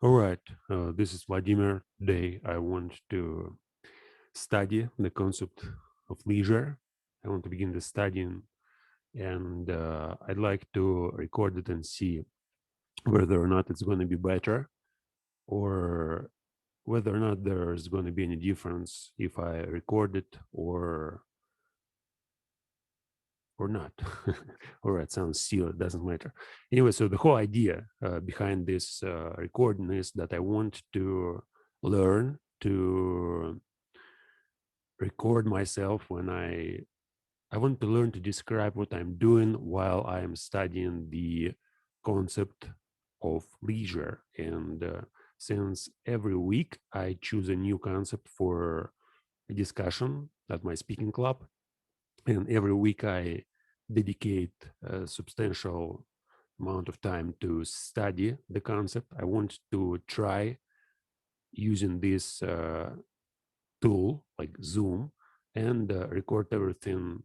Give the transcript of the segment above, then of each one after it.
All right, this is Vladimir. Today I want to study the concept of leisure. I want to begin the studying, and I'd like to record it and see whether or not it's going to be better, or whether or not there's going to be any difference if I record it or not. All right, sounds silly, it doesn't matter. Anyway, so the whole idea behind this recording is that I want to learn to record myself when I want to learn to describe what I'm doing while I'm studying the concept of leisure. And since every week I choose a new concept for a discussion at my speaking club, and every week I dedicate a substantial amount of time to study the concept. I want to try using this tool like Zoom and record everything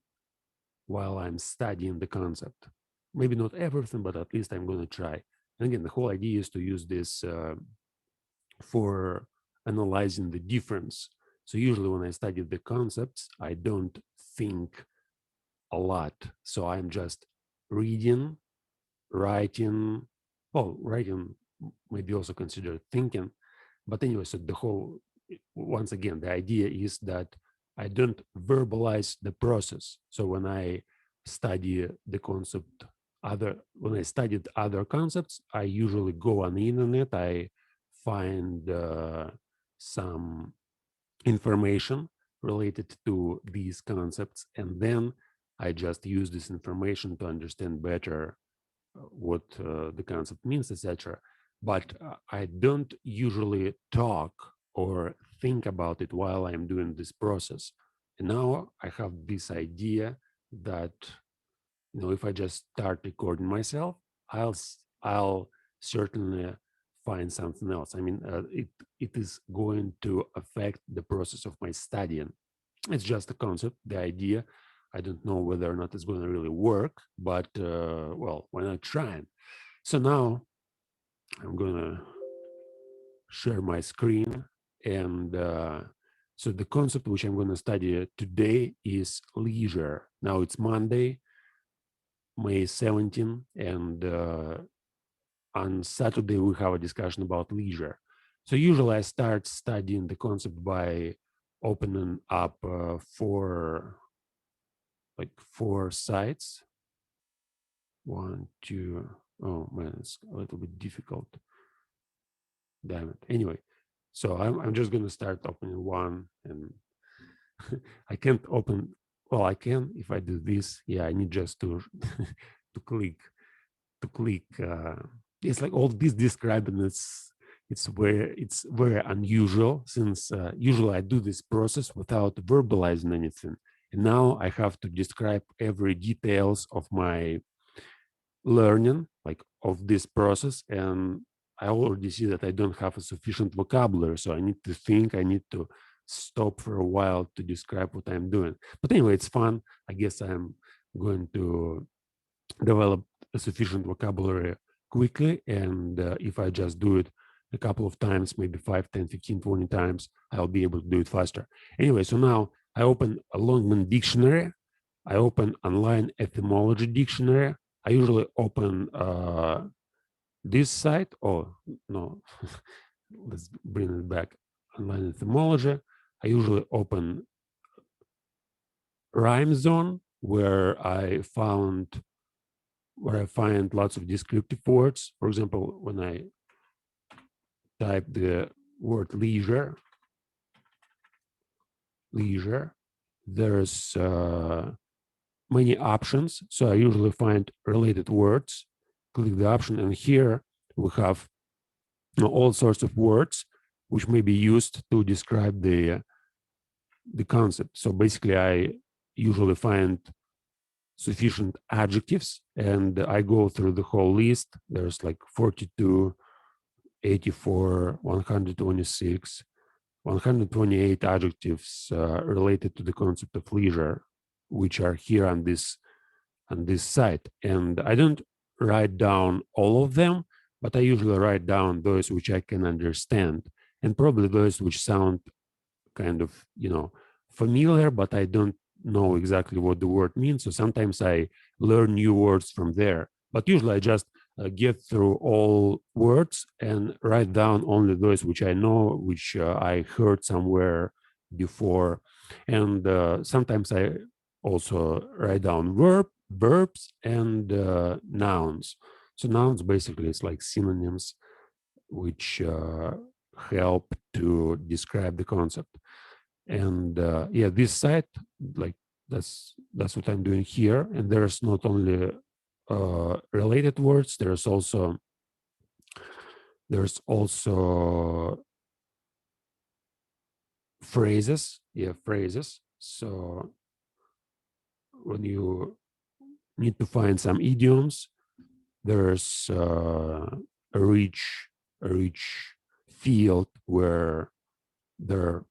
while I'm studying the concept. Maybe not everything, but at least I'm going to try. And again, the whole idea is to use this for analyzing the difference. So usually when I study the concepts, I don't think a lot. So I'm just reading, writing. Well, writing maybe also considered thinking. But anyway, so once again, the idea is that I don't verbalize the process. So when I study the concept, when I studied other concepts, I usually go on the internet, I find some information related to these concepts, and then I just use this information to understand better what the concept means, etc. But I don't usually talk or think about it while I'm doing this process. And now I have this idea that, if I just start recording myself, I'll certainly find something else. I mean, it is going to affect the process of my studying. It's just a concept, the idea. I don't know whether or not it's going to really work, but well, why not try it? So now I'm going to share my screen. And so the concept which I'm going to study today is leisure. Now it's Monday, May 17, and on Saturday we have a discussion about leisure. So usually I start studying the concept by opening up four sites. One, two. Oh man, it's a little bit difficult. Damn it. Anyway, so I'm just gonna start opening one, and I can't open. Well, I can if I do this. Yeah, I need just to to click to click. It's like all this describing. It's very unusual, since usually I do this process without verbalizing anything, and now I have to describe every details of my learning, like of this process. And I already see that I don't have a sufficient vocabulary, so I need to think, I need to stop for a while to describe what I'm doing. But anyway, it's fun. I guess I'm going to develop a sufficient vocabulary quickly, and if I just do it a couple of times, maybe 5, 10, 15, 20 times, I'll be able to do it faster. Anyway, so now I open a Longman dictionary, I open online etymology dictionary. I usually open this site. Oh, no, let's bring it back. Online etymology. I usually open Rhyme Zone, where I find lots of descriptive words. For example, when I type the word leisure, there's many options. So I usually find related words, click the option, and here we have all sorts of words which may be used to describe the concept. So basically, I usually find sufficient adjectives, and I go through the whole list. There's like 42, 84, 126, 128 adjectives related to the concept of leisure, which are here on this site. And I don't write down all of them, but I usually write down those which I can understand, and probably those which sound kind of, familiar, but I don't know exactly what the word means. So sometimes I learn new words from there. But usually I just get through all words and write down only those which I know, which I heard somewhere before. And sometimes I also write down verbs and nouns. So nouns basically it's like synonyms which help to describe the concept. And yeah, this site, like that's what I'm doing here. And there's not only related words, there's also phrases. Yeah, phrases. So when you need to find some idioms, there's a rich field where there are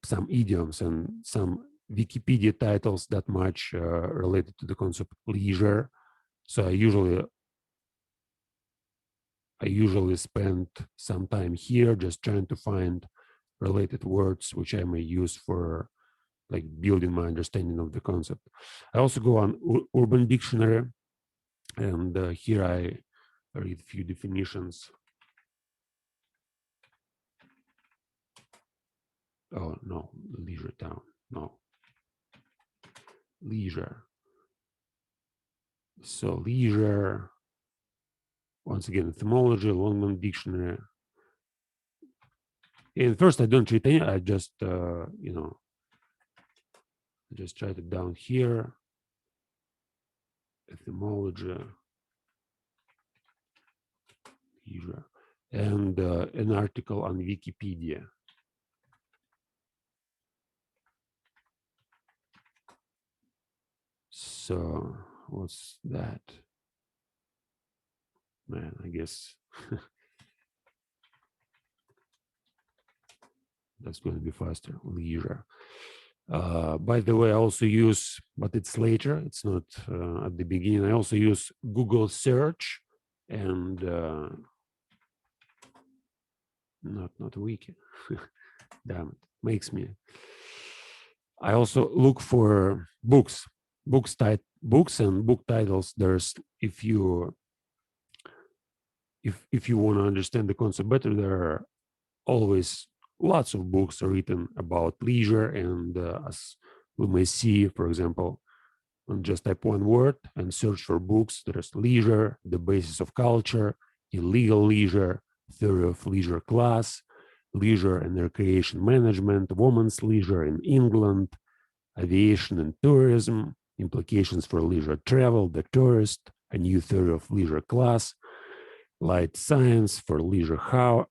some idioms and some Wikipedia titles that much related to the concept leisure. So I usually spend some time here just trying to find related words which I may use for like building my understanding of the concept. I also go on Urban Dictionary, and here I read a few definitions. Oh no, leisure town. No, leisure. So leisure. Once again, etymology, Longman Dictionary. And first, I don't read any. I just, just write it down here. Etymology, leisure, and an article on Wikipedia. So what's that? Man, I guess that's going to be faster. Leisure. By the way, I also use, but it's later. It's not at the beginning. I also use Google search and not wiki. Damn it, makes me. I also look for books and book titles. There's if you want to understand the concept better, there are always lots of books written about leisure, and as we may see, for example, when just type one word and search for books, there's leisure, the basis of culture, illegal leisure, theory of leisure class, leisure and recreation management, women's leisure in England, aviation and tourism, implications for leisure travel, the tourist, a new theory of leisure class, light science for leisure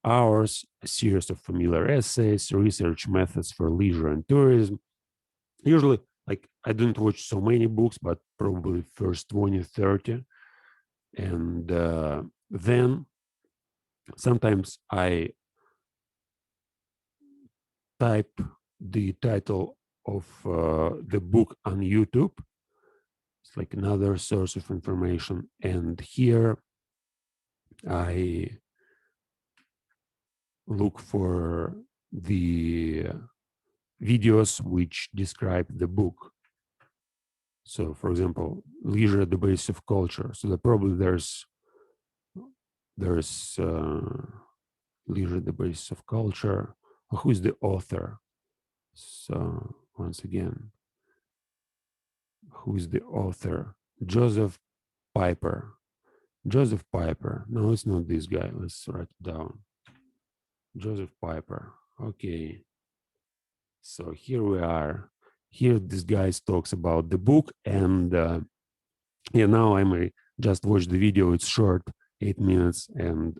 hours, a series of familiar essays, research methods for leisure and tourism. Usually, like I don't watch so many books, but probably first 20, 30. And then sometimes I type the title of the book on YouTube. It's like another source of information. And here I look for the videos which describe the book. So, for example, leisure at the base of culture. So probably there's leisure at the base of culture. Who is the author? So once again, who is the author? Joseph Piper. Joseph Piper. No, it's not this guy. Let's write it down. Joseph Piper. Okay. So here we are. Here this guy talks about the book, and yeah, now I may just watch the video. It's short, 8 minutes, and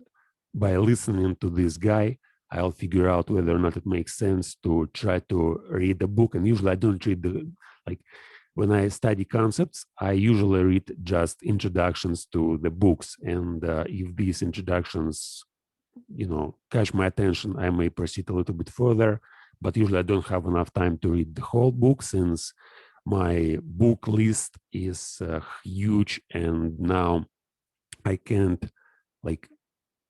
by listening to this guy, I'll figure out whether or not it makes sense to try to read the book. And usually I don't read like when I study concepts, I usually read just introductions to the books. And if these introductions, catch my attention, I may proceed a little bit further. But usually I don't have enough time to read the whole book since my book list is huge. And now I can't like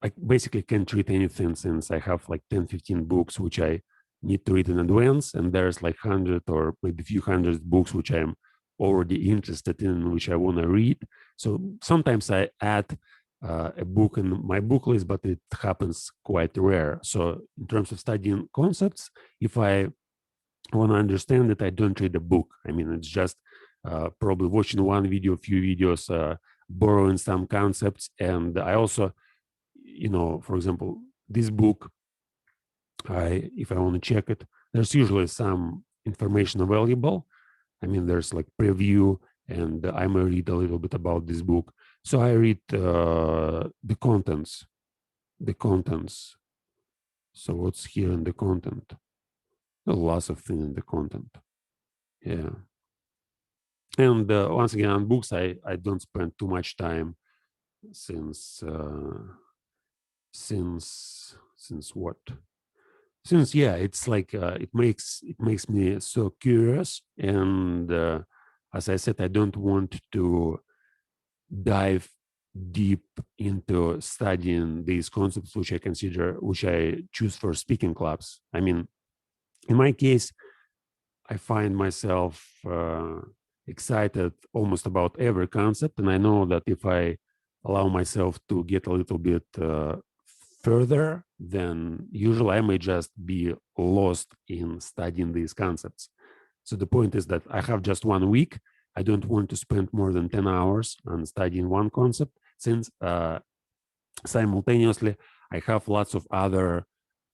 I basically can't read anything since I have like 10, 15 books which I need to read in advance, and there's like 100 or maybe a few hundred books which I'm already interested in, which I want to read. So sometimes I add a book in my book list, but it happens quite rare. So in terms of studying concepts, if I want to understand it, I don't read a book. I mean, it's just probably watching one video, a few videos, borrowing some concepts. And I also, for example, this book, if I want to check it, there's usually some information available. I mean, there's like preview, and I may read a little bit about this book. So I read the contents. The contents. So what's here in the content? There are lots of things in the content. Yeah. And once again, on books, I don't spend too much time since what? Since it's like it makes me so curious, and as I said, I don't want to dive deep into studying these concepts which I choose for speaking clubs. I mean, in my case, I find myself excited almost about every concept, and I know that if I allow myself to get a little bit further, then usually I may just be lost in studying these concepts. So the point is that I have just 1 week. I don't want to spend more than 10 hours on studying one concept, since simultaneously I have lots of other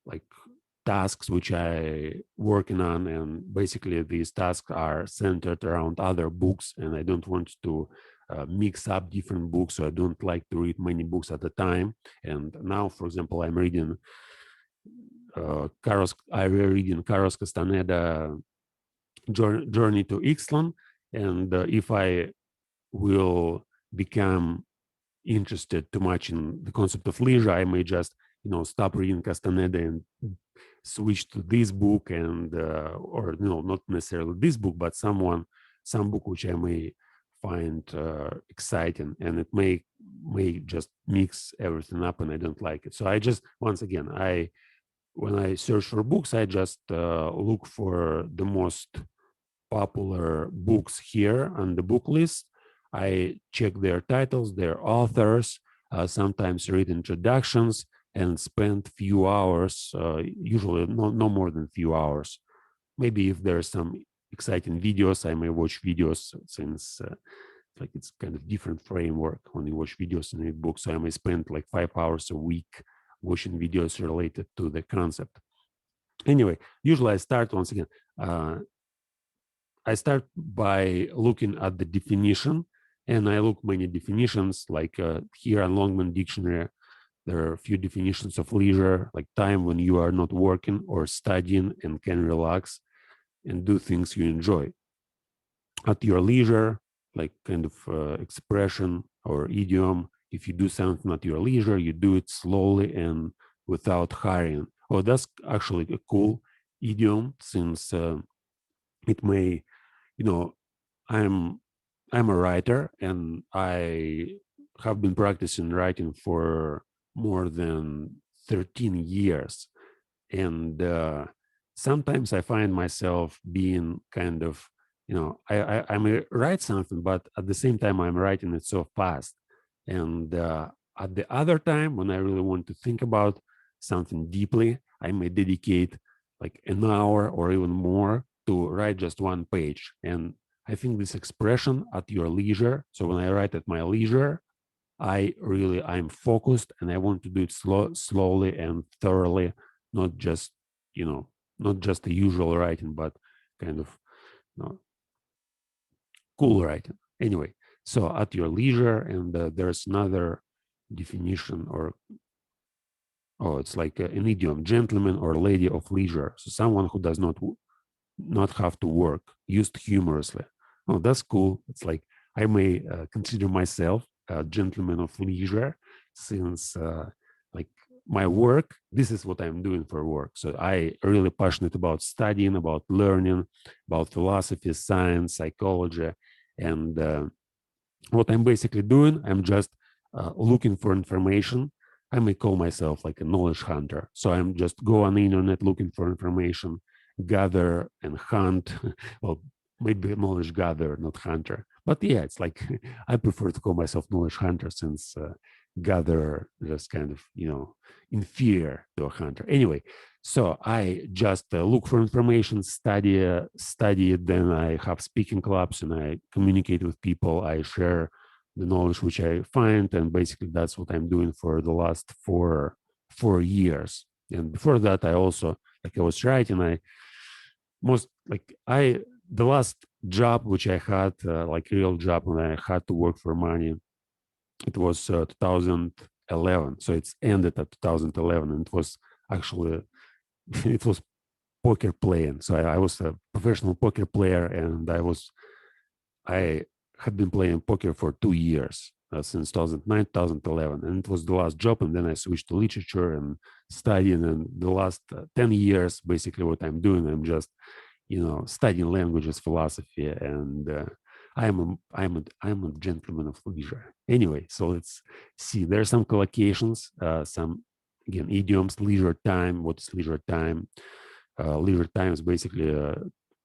like tasks which I working on, and basically these tasks are centered around other books, and I don't want to mix up different books, so I don't like to read many books at a time. And now, for example, I'm reading Carlos Castaneda Journey to Ixtlan, and if I will become interested too much in the concept of leisure, I may just stop reading Castaneda and switch to this book, and or not necessarily this book, but some book which I may find exciting, and it may just mix everything up, and I don't like it. So I just, once again, when I search for books, I just look for the most popular books here on the book list. I check their titles, their authors, sometimes read introductions, and spend few hours, usually no more than few hours. Maybe if there's some exciting videos, I may watch videos, since like it's kind of different framework when you watch videos and read books. So I may spend like 5 hours a week watching videos related to the concept. Anyway, usually I start, once again, I start by looking at the definition, and I look many definitions, like here on Longman Dictionary, there are a few definitions of leisure, like time when you are not working or studying and can relax and do things you enjoy. At your leisure, like kind of expression or idiom, if you do something at your leisure, you do it slowly and without hurrying. Oh, that's actually a cool idiom, since it may, I'm a writer, and I have been practicing writing for more than 13 years. And sometimes I find myself being kind of, I may write something, but at the same time, I'm writing it so fast. And at the other time, when I really want to think about something deeply, I may dedicate like an hour or even more to write just one page. And I think this expression, at your leisure, so when I write at my leisure, I'm focused, and I want to do it slowly and thoroughly, not just, not just the usual writing, but kind of, cool writing. Anyway, so at your leisure, and there's another definition, it's like an idiom: gentleman or lady of leisure. So someone who does not have to work, used humorously. Oh, that's cool. It's like I may consider myself a gentleman of leisure, since like my work, this is what I'm doing for work. So I really passionate about studying, about learning, about philosophy, science, psychology, and what I'm basically doing, I'm just looking for information. I may call myself like a knowledge hunter. So I'm just go on the internet looking for information, gather and hunt. Well, maybe knowledge gather, not hunter. But yeah, it's like I prefer to call myself knowledge hunter since gather just kind of, inferior to a hunter. Anyway, so I just look for information, study it. Then I have speaking clubs and I communicate with people. I share the knowledge which I find, and basically that's what I'm doing for the last four years. And before that, I also, like I was writing, the last job which I had, like real job when I had to work for money, it was 2011. So it's ended at 2011, and it was actually it was poker playing. So I was a professional poker player, and I had been playing poker for 2 years, since 2009, 2011, and it was the last job. And then I switched to literature and studying. And the last 10 years, basically, what I'm doing, I'm just, studying languages, philosophy, and I'm a gentleman of leisure. Anyway, so let's see. There are some collocations, some again idioms. Leisure time. What is leisure time? Leisure time is basically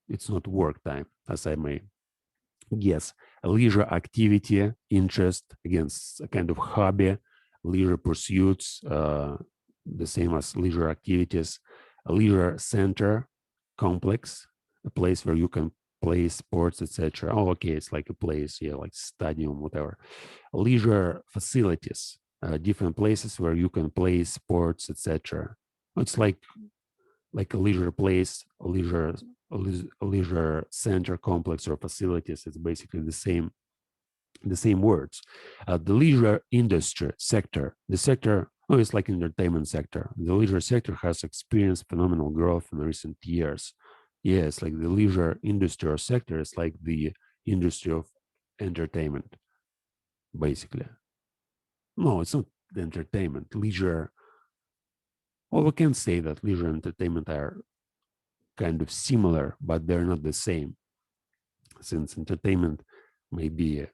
it's not work time, as I may guess. A leisure activity, interest, again, a kind of hobby, leisure pursuits, the same as leisure activities. A leisure center, complex, a place where you can play sports, etc. Oh, okay, it's like a place, yeah, like stadium, whatever. Leisure facilities, different places where you can play sports, etc. It's like a leisure place, a leisure center, complex, or facilities. It's basically the same words. The leisure industry sector, the sector, oh, it's like entertainment sector. The leisure sector has experienced phenomenal growth in recent years. Yes, like the leisure industry or sector is like the industry of entertainment, basically. No, it's not entertainment. Leisure, well, we can say that leisure and entertainment are kind of similar, but they're not the same, since entertainment may be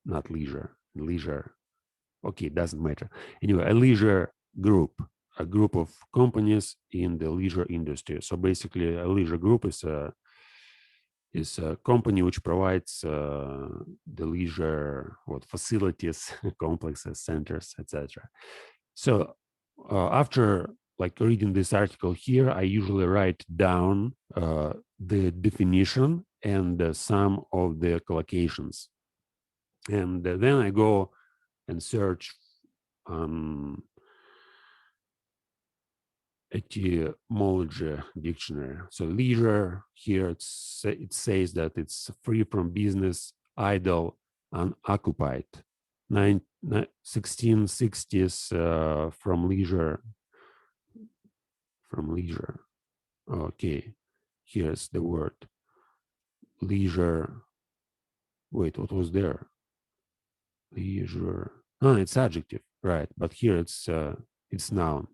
not leisure. Leisure, okay, it doesn't matter. Anyway, a leisure group, a group of companies in the leisure industry. So basically, a leisure group is a company which provides the leisure facilities, complexes, centers, etc. So after like reading this article here, I usually write down the definition and some of the collocations, and then I go and search on etymology dictionary. So leisure here, it says that it's free from business, idle, unoccupied. 1660s from leisure. Okay, here's the word leisure. Wait, what was there? Leisure. Oh, it's adjective, right? But here it's noun.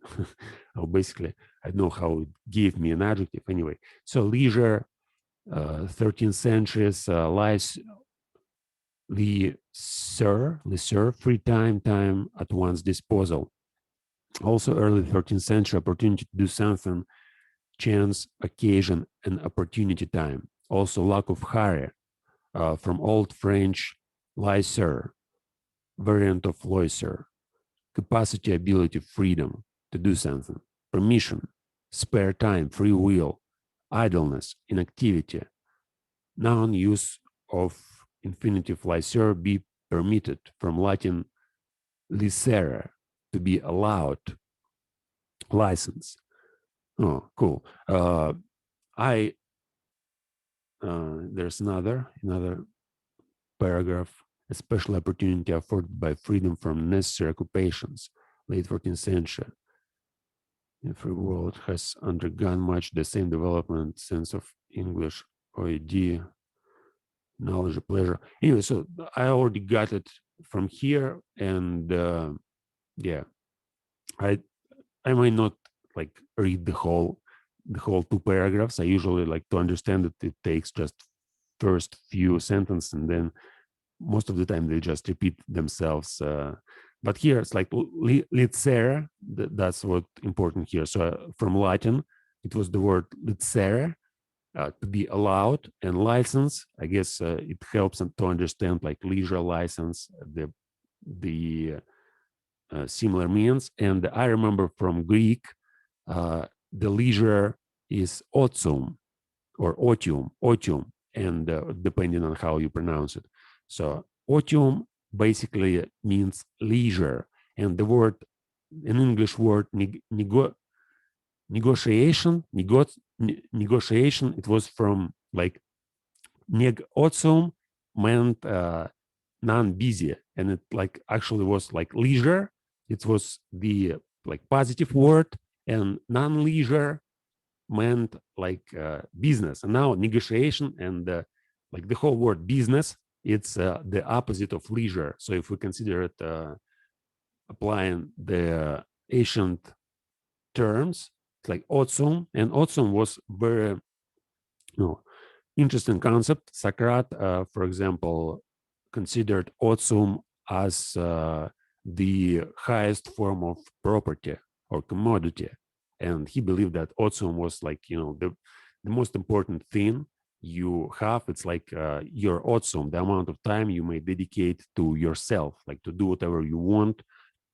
Oh, basically, I don't know how it gave me an adjective. Anyway, so leisure, 13th centuries, leisure, free time at one's disposal. Also, early 13th century, opportunity to do something, chance, occasion, and opportunity time. Also, lack of hurry, from Old French laisser, variant of loisir, capacity, ability, freedom to do something, permission, spare time, free will, idleness, inactivity. Noun use of infinitive laisser, be permitted, from Latin licere, to be allowed, license. Oh, cool. There's another paragraph. A special opportunity afforded by freedom from necessary occupations. Late 14th century. The free world has undergone much the same development, sense of English, OED, knowledge, pleasure. Anyway, so I already got it from here, and yeah, I might not like read the whole 2 paragraphs. I usually like to understand that it takes just first few sentences, and then most of the time they just repeat themselves But here it's like licere. That's what important here. So from Latin, it was the word licere, to be allowed, and license. I guess it helps to understand like leisure license, the similar means. And I remember from Greek, the leisure is otium or otium, and depending on how you pronounce it. So otium basically means leisure, and the word, an English word, negotiation, negotiation. It was from like neg otium meant non-busy, and it like actually was like leisure. It was the like positive word, and non-leisure meant like business. And now negotiation and like the whole word business, it's the opposite of leisure. So if we consider it applying the ancient terms, it's like otsum, and otsum was very, interesting concept. Socrates, for example, considered otsum as the highest form of property or commodity, and he believed that otsum was like the most important thing you have. It's like your otsum, the amount of time you may dedicate to yourself, like to do whatever you want,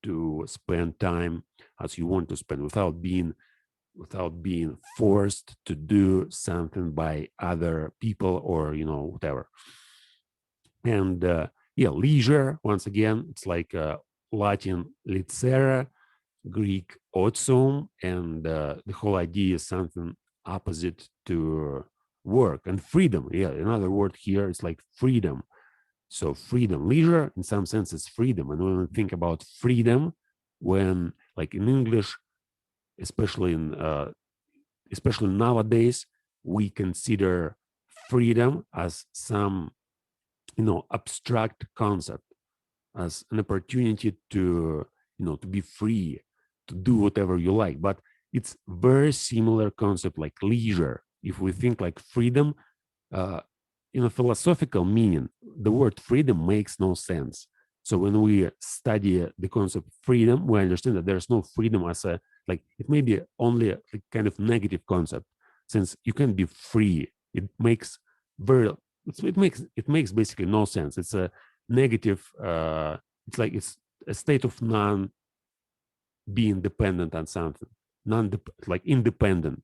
to spend time as you want to spend without being forced to do something by other people or whatever. And yeah, leisure, once again, it's like Latin licere, Greek otium, and the whole idea is something opposite to work. And freedom, yeah, another word here is like freedom. So freedom, leisure in some sense is freedom. And when we think about freedom, when like in English, especially nowadays, we consider freedom as some abstract concept, as an opportunity to to be free, to do whatever you like. But it's very similar concept like leisure. If we think like freedom, uh, in a philosophical meaning, the word freedom makes no sense. So when we study the concept of freedom, we understand that there's no freedom as a, like, it may be only a kind of negative concept, since you can be free. It makes very, it makes basically no sense. It's a negative. It's like it's a state of non being dependent on something, non like independent.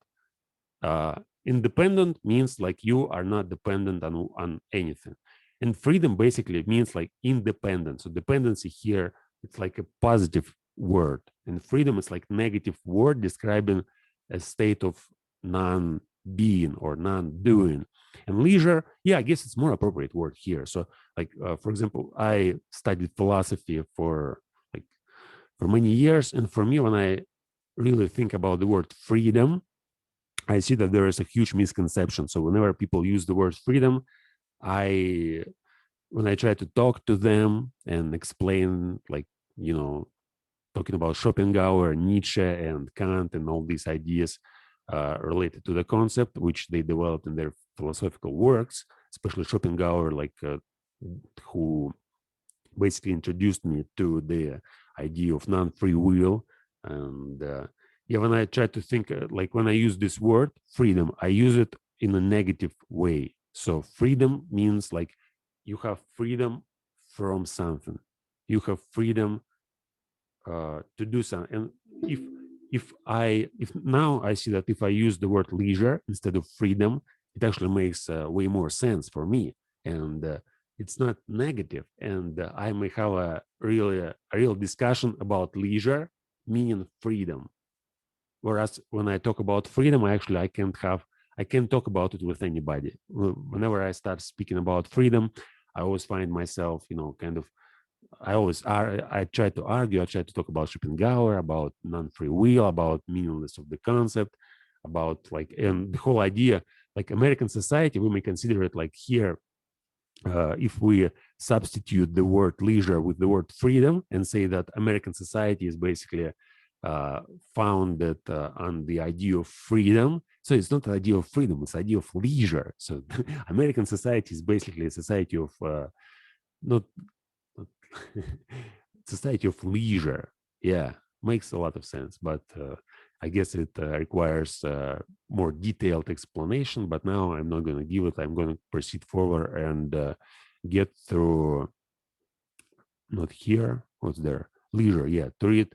uh, Independent means like you are not dependent on anything, and freedom basically means like independence. So dependency here, it's like a positive word, and freedom is like negative word describing a state of non-being or non-doing. And leisure, yeah, I guess it's more appropriate word here. So like for example, I studied philosophy like for many years, and for me, when I really think about the word freedom, I see that there is a huge misconception. So whenever people use the word freedom, I when I try to talk to them and explain, like, talking about Schopenhauer, Nietzsche, and Kant, and all these ideas related to the concept, which they developed in their philosophical works, especially Schopenhauer, like who basically introduced me to the idea of non-free will. And yeah, when I try to think, like when I use this word freedom, I use it in a negative way. So freedom means like you have freedom from something, you have freedom to do something. And if now I see that if I use the word leisure instead of freedom, it actually makes way more sense for me, and it's not negative. And I may have a real discussion about leisure meaning freedom. Whereas when I talk about freedom, I can't talk about it with anybody. Whenever I start speaking about freedom, I always find myself, kind of, I try to argue, I try to talk about Schopenhauer, about non-free will, about meaningless of the concept, about like, and the whole idea, like American society, we may consider it like here, if we substitute the word leisure with the word freedom and say that American society is basically founded on the idea of freedom. So it's not the idea of freedom, it's the idea of leisure. So American society is basically a society of not society of leisure. Yeah, makes a lot of sense, but I guess it requires more detailed explanation. But now I'm not going to give it. I'm going to proceed forward and get through. Not here. What's there? Leisure. Yeah, to read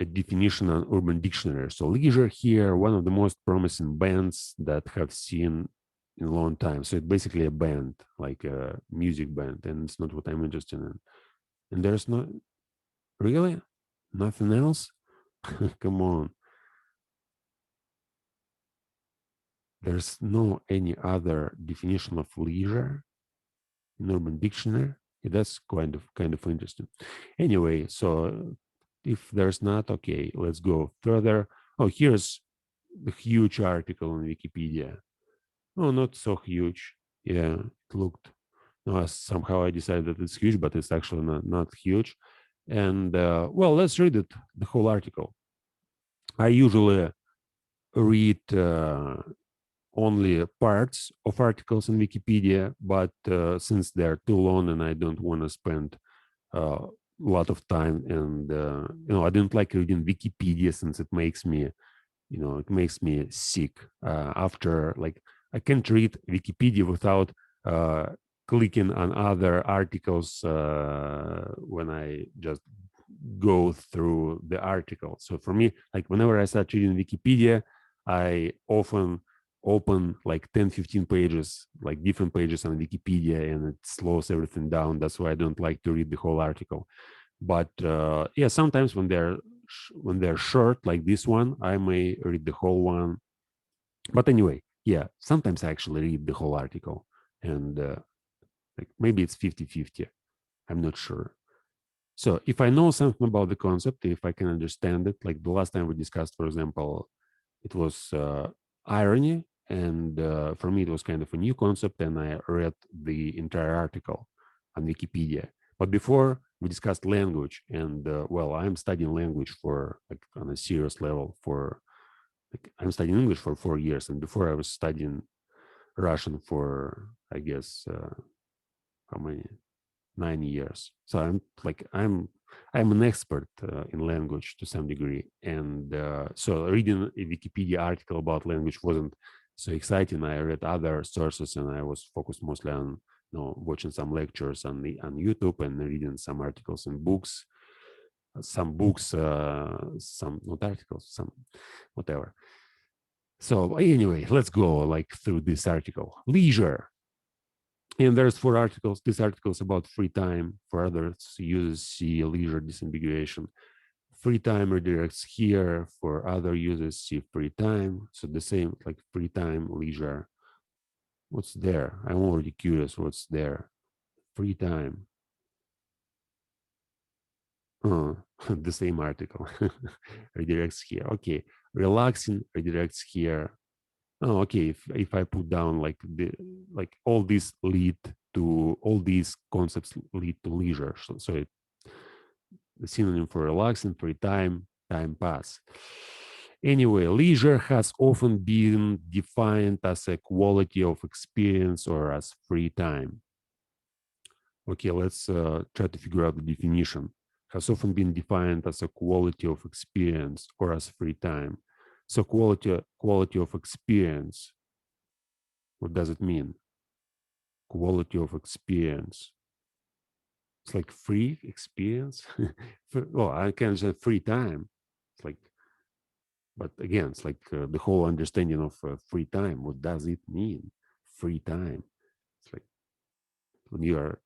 a definition on Urban Dictionary. So leisure here, one of the most promising bands that have seen in a long time. So it's basically a band, like a music band, and it's not what I'm interested in. And there's no really nothing else. Come on, there's no any other definition of leisure in Urban Dictionary. Yeah, that's kind of interesting. Anyway, so if there's not, okay, let's go further. Oh, here's the huge article on Wikipedia. Oh, not so huge. Yeah, it looked. No, somehow I decided that it's huge, but it's actually not huge. And well, let's read it, the whole article. I usually read only parts of articles in Wikipedia, but since they're too long and I don't want to spend a lot of time, and I didn't like reading Wikipedia since it makes me, it makes me sick. After, like, I can't read Wikipedia without uh, clicking on other articles when I just go through the article. So for me, like, whenever I start reading Wikipedia, I often open like 10-15 pages, like different pages on Wikipedia, and it slows everything down. That's why I don't like to read the whole article. But yeah, sometimes when they're short, like this one, I may read the whole one. But anyway, yeah, sometimes I actually read the whole article, and like maybe it's 50-50. I'm not sure. So if I know something about the concept, if I can understand it, like the last time we discussed, for example, it was irony, and for me it was kind of a new concept, and I read the entire article on Wikipedia. But before we discussed language, and well, I'm studying language for, like, on a serious level, for, like, I'm studying English for 4 years, and before I was studying Russian for, I guess, how many 9 years. So I'm an expert in language to some degree, and so reading a Wikipedia article about language wasn't so exciting. I read other sources, and I was focused mostly on, watching some lectures on YouTube and reading some articles and books, some not articles, some whatever. So anyway, let's go like through this article. Leisure. And there's 4 articles. These articles about free time. For others, users see leisure disambiguation. Free time redirects here. For other users, see free time. So the same, like free time, leisure. What's there? I'm already curious what's there. Free time. Oh, the same article. Redirects here. Okay. Relaxing redirects here. Oh, okay. If I put down like all these concepts lead to leisure. So the synonym for relaxing, free time, time pass. Anyway, leisure has often been defined as a quality of experience or as free time. Okay, let's try to figure out the definition. Has often been defined as a quality of experience or as free time. So quality of experience. What does it mean? Quality of experience. It's like free experience. Well, I can say free time. It's like, but again, it's like the whole understanding of free time. What does it mean? Free time. It's like when you are,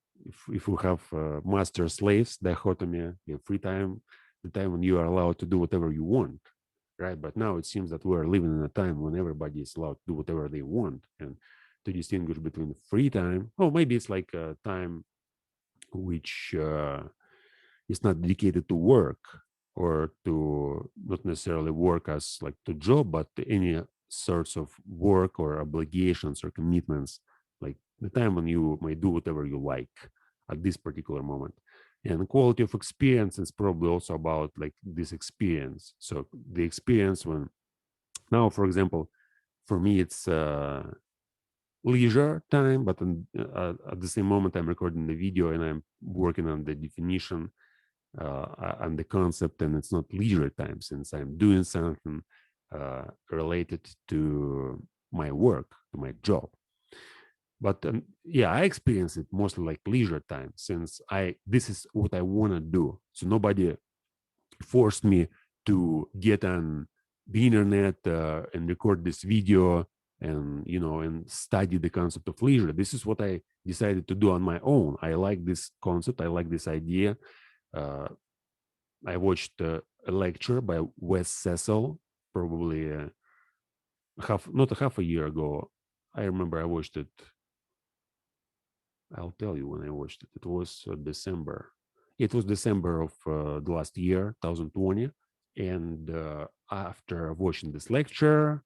if you have master slaves dichotomy, free time, the time when you are allowed to do whatever you want, right? But now it seems that we're living in a time when everybody is allowed to do whatever they want, and to distinguish between free time, oh, maybe it's like a time which is not dedicated to work, or to not necessarily work as like to job, but to any sorts of work or obligations or commitments, like the time when you may do whatever you like at this particular moment. And quality of experience is probably also about like this experience. So the experience when, now, for example, for me, it's leisure time, but at the same moment I'm recording the video and I'm working on the definition. and the concept, and it's not leisure time since I'm doing something related to my work, to my job. But yeah, I experience it mostly like leisure time since this is what I want to do. So nobody forced me to get on the internet and record this video and and study the concept of leisure. This is what I decided to do on my own. I like this concept. I like this idea. uh, I watched a lecture by Wes Cecil probably not a half a year ago. I remember I watched it. I'll tell you when I watched it. It was December. It was December of the last year, 2020. And after watching this lecture,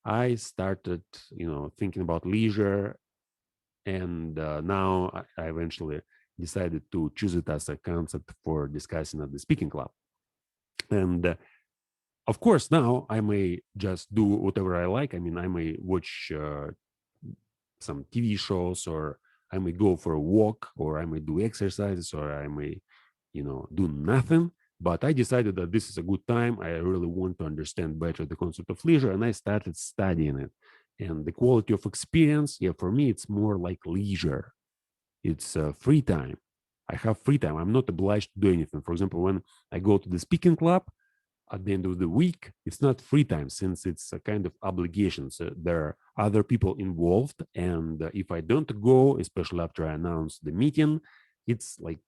I started, thinking about leisure. And now I eventually decided to choose it as a concept for discussing at the speaking club. And of course, now I may just do whatever I like. I mean, I may watch some TV shows, or I may go for a walk, or I may do exercises, or I may, do nothing. But I decided that this is a good time. I really want to understand better the concept of leisure, and I started studying it. And the quality of experience, yeah, for me, it's more like leisure. It's free time. I have free time. I'm not obliged to do anything. For example, when I go to the speaking club, at the end of the week, it's not free time since it's a kind of obligation. So there are other people involved. And if I don't go, especially after I announce the meeting, it's like,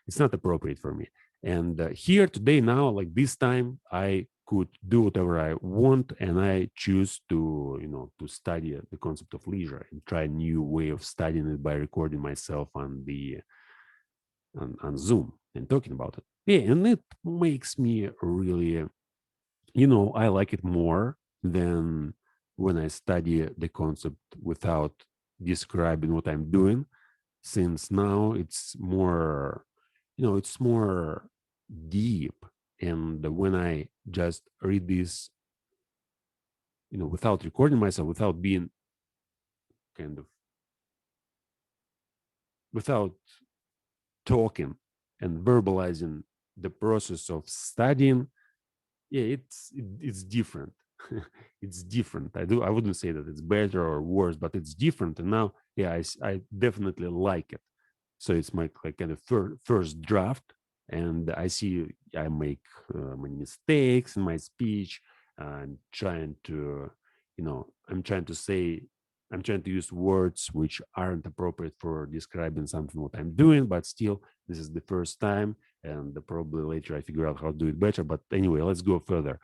it's not appropriate for me. And here today, now, like this time, I could do whatever I want, and I choose to, to study the concept of leisure and try a new way of studying it by recording myself on Zoom and talking about it. Yeah, and it makes me really, I like it more than when I study the concept without describing what I'm doing, since now it's more, it's more deep. And when I just read this, without recording myself, without being kind of, without talking and verbalizing the process of studying, yeah, it's different. It's different. I wouldn't say that it's better or worse, but it's different. And now, yeah, I definitely like it. So it's my like kind of first draft, and I see I make many mistakes in my speech. I'm trying to, I'm trying to say, I'm trying to use words which aren't appropriate for describing something what I'm doing, but still, this is the first time, and probably later I figure out how to do it better. But anyway, let's go further.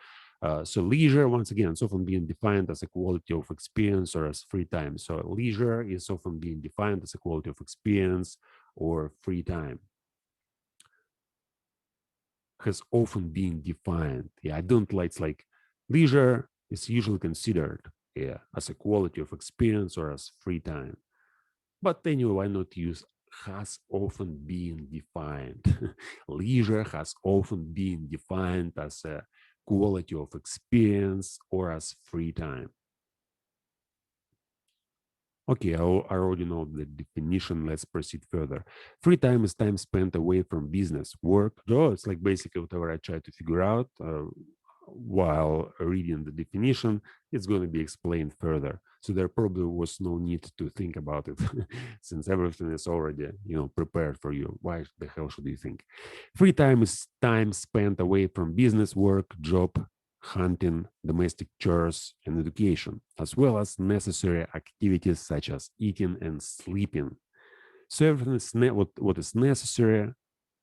So leisure, once again, is often being defined as a quality of experience or as free time. So leisure is often being defined as a quality of experience or free time. Has often been defined. Yeah, I don't like, it's like leisure is usually considered, yeah, as a quality of experience or as free time. But anyway, why not use has often been defined? Leisure has often been defined as a quality of experience or as free time. Okay, I already know the definition. Let's proceed further. Free time is time spent away from business, work. So it's like basically whatever I try to figure out while reading the definition, it's going to be explained further. So there probably was no need to think about it since everything is already, prepared for you. Why the hell should you think? Free time is time spent away from business, work, job, hunting, domestic chores, and education, as well as necessary activities such as eating and sleeping. So everything is what is necessary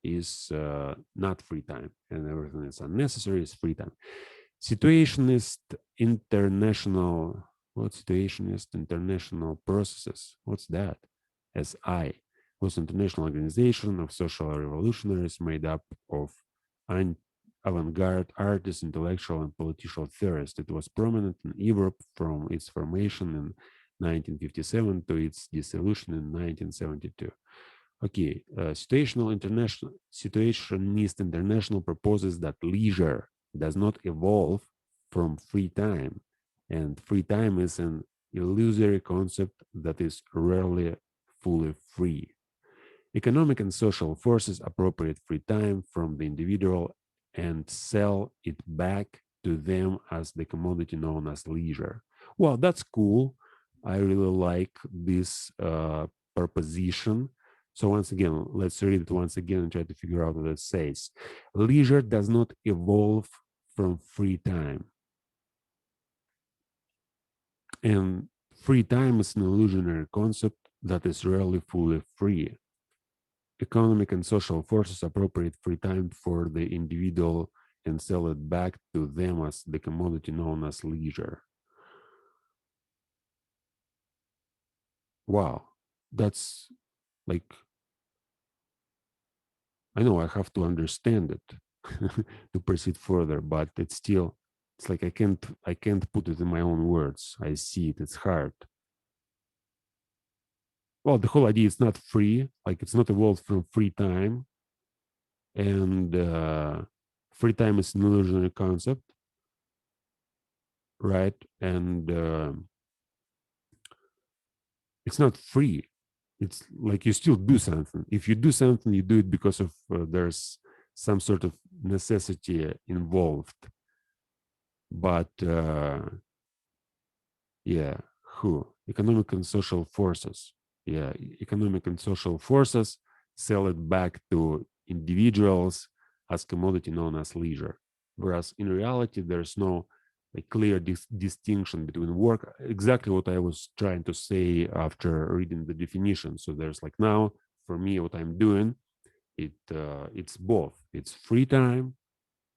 is not free time, and everything is unnecessary is free time. Situationist international, what situationist international processes? What's that? SI was an international organization of social revolutionaries made up of avant-garde artists, intellectual and political theorists. It was prominent in Europe from its formation in 1957 to its dissolution in 1972. Okay, situationist international proposes that leisure does not evolve from free time, and free time is an illusory concept that is rarely fully free. Economic and social forces appropriate free time from the individual and sell it back to them as the commodity known as leisure. Well, that's cool. I really like this proposition. So, once again, let's read it once again and try to figure out what it says. Leisure does not evolve from free time. And free time is an illusionary concept that is rarely fully free. Economic and social forces appropriate free time for the individual and sell it back to them as the commodity known as leisure. Wow, that's like, I know I have to understand it to proceed further, but it's like I can't put it in my own words. I see it, it's hard. Well, the whole idea is not free, like it's not evolved from free time, and free time is an illusionary concept, right? And it's not free. It's like you still do something. If you do something, you do it because of there's some sort of necessity involved. But yeah, who? Economic and social forces. Yeah, economic and social forces sell it back to individuals as commodity known as leisure. Whereas in reality, there's no like clear distinction between work. Exactly what I was trying to say after reading the definition. So there's like now for me, what I'm doing, it's both. It's free time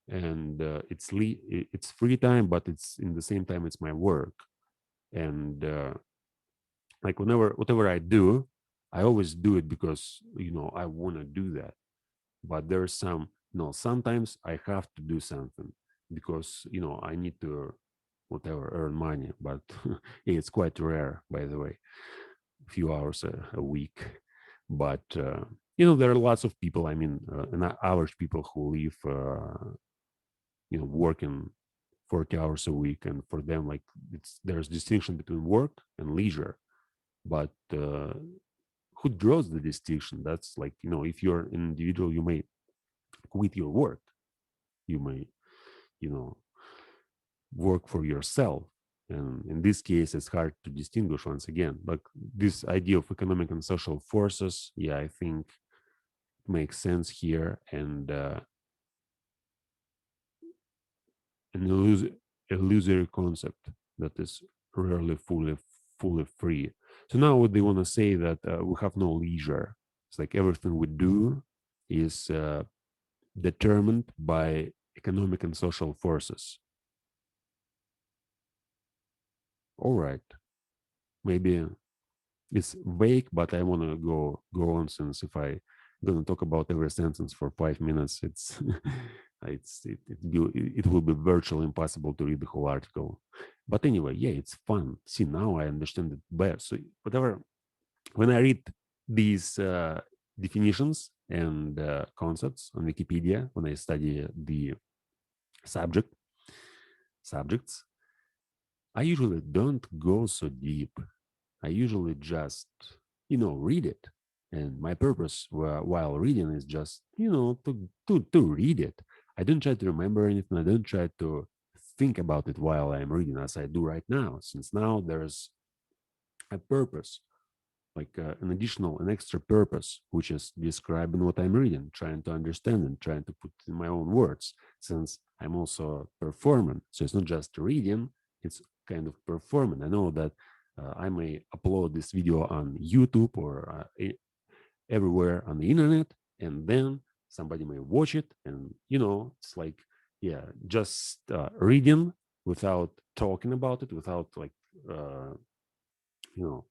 and it's free time, but it's in the same time it's my work. And like whatever I do, I always do it because I want to do that. But there's some no sometimes I have to do something because I need to whatever earn money. But it's quite rare, by the way, a few hours a week. But there are lots of people, I mean, and average people who live working 40 hours a week, and for them, like, there's distinction between work and leisure. But who draws the distinction? That's like, if you're an individual, you may quit your work, you may you know work for yourself, and in this case it's hard to distinguish. Once again, like, this idea of economic and social forces, yeah, I think makes sense here, and an illusory concept that is rarely fully free. So now what they want to say that we have no leisure. It's like everything we do is determined by economic and social forces. All right, maybe it's vague, but I want to go on, since if I gonna talk about every sentence for 5 minutes, it will be virtually impossible to read the whole article. But anyway, yeah, it's fun. See, now I understand it better. So whatever, when I read these definitions and concepts on Wikipedia, when I study the subjects, I usually don't go so deep. I usually just, read it. And my purpose while reading is just, to read it. I don't try to remember anything. I don't try to think about it while I'm reading, as I do right now, since now there's a purpose, like an extra purpose, which is describing what I'm reading, trying to understand and trying to put in my own words, since I'm also performing. So it's not just reading, it's kind of performing. I know that I may upload this video on YouTube or everywhere on the internet, and then somebody may watch it, and it's like, yeah, just reading without talking about it, without like uh, you know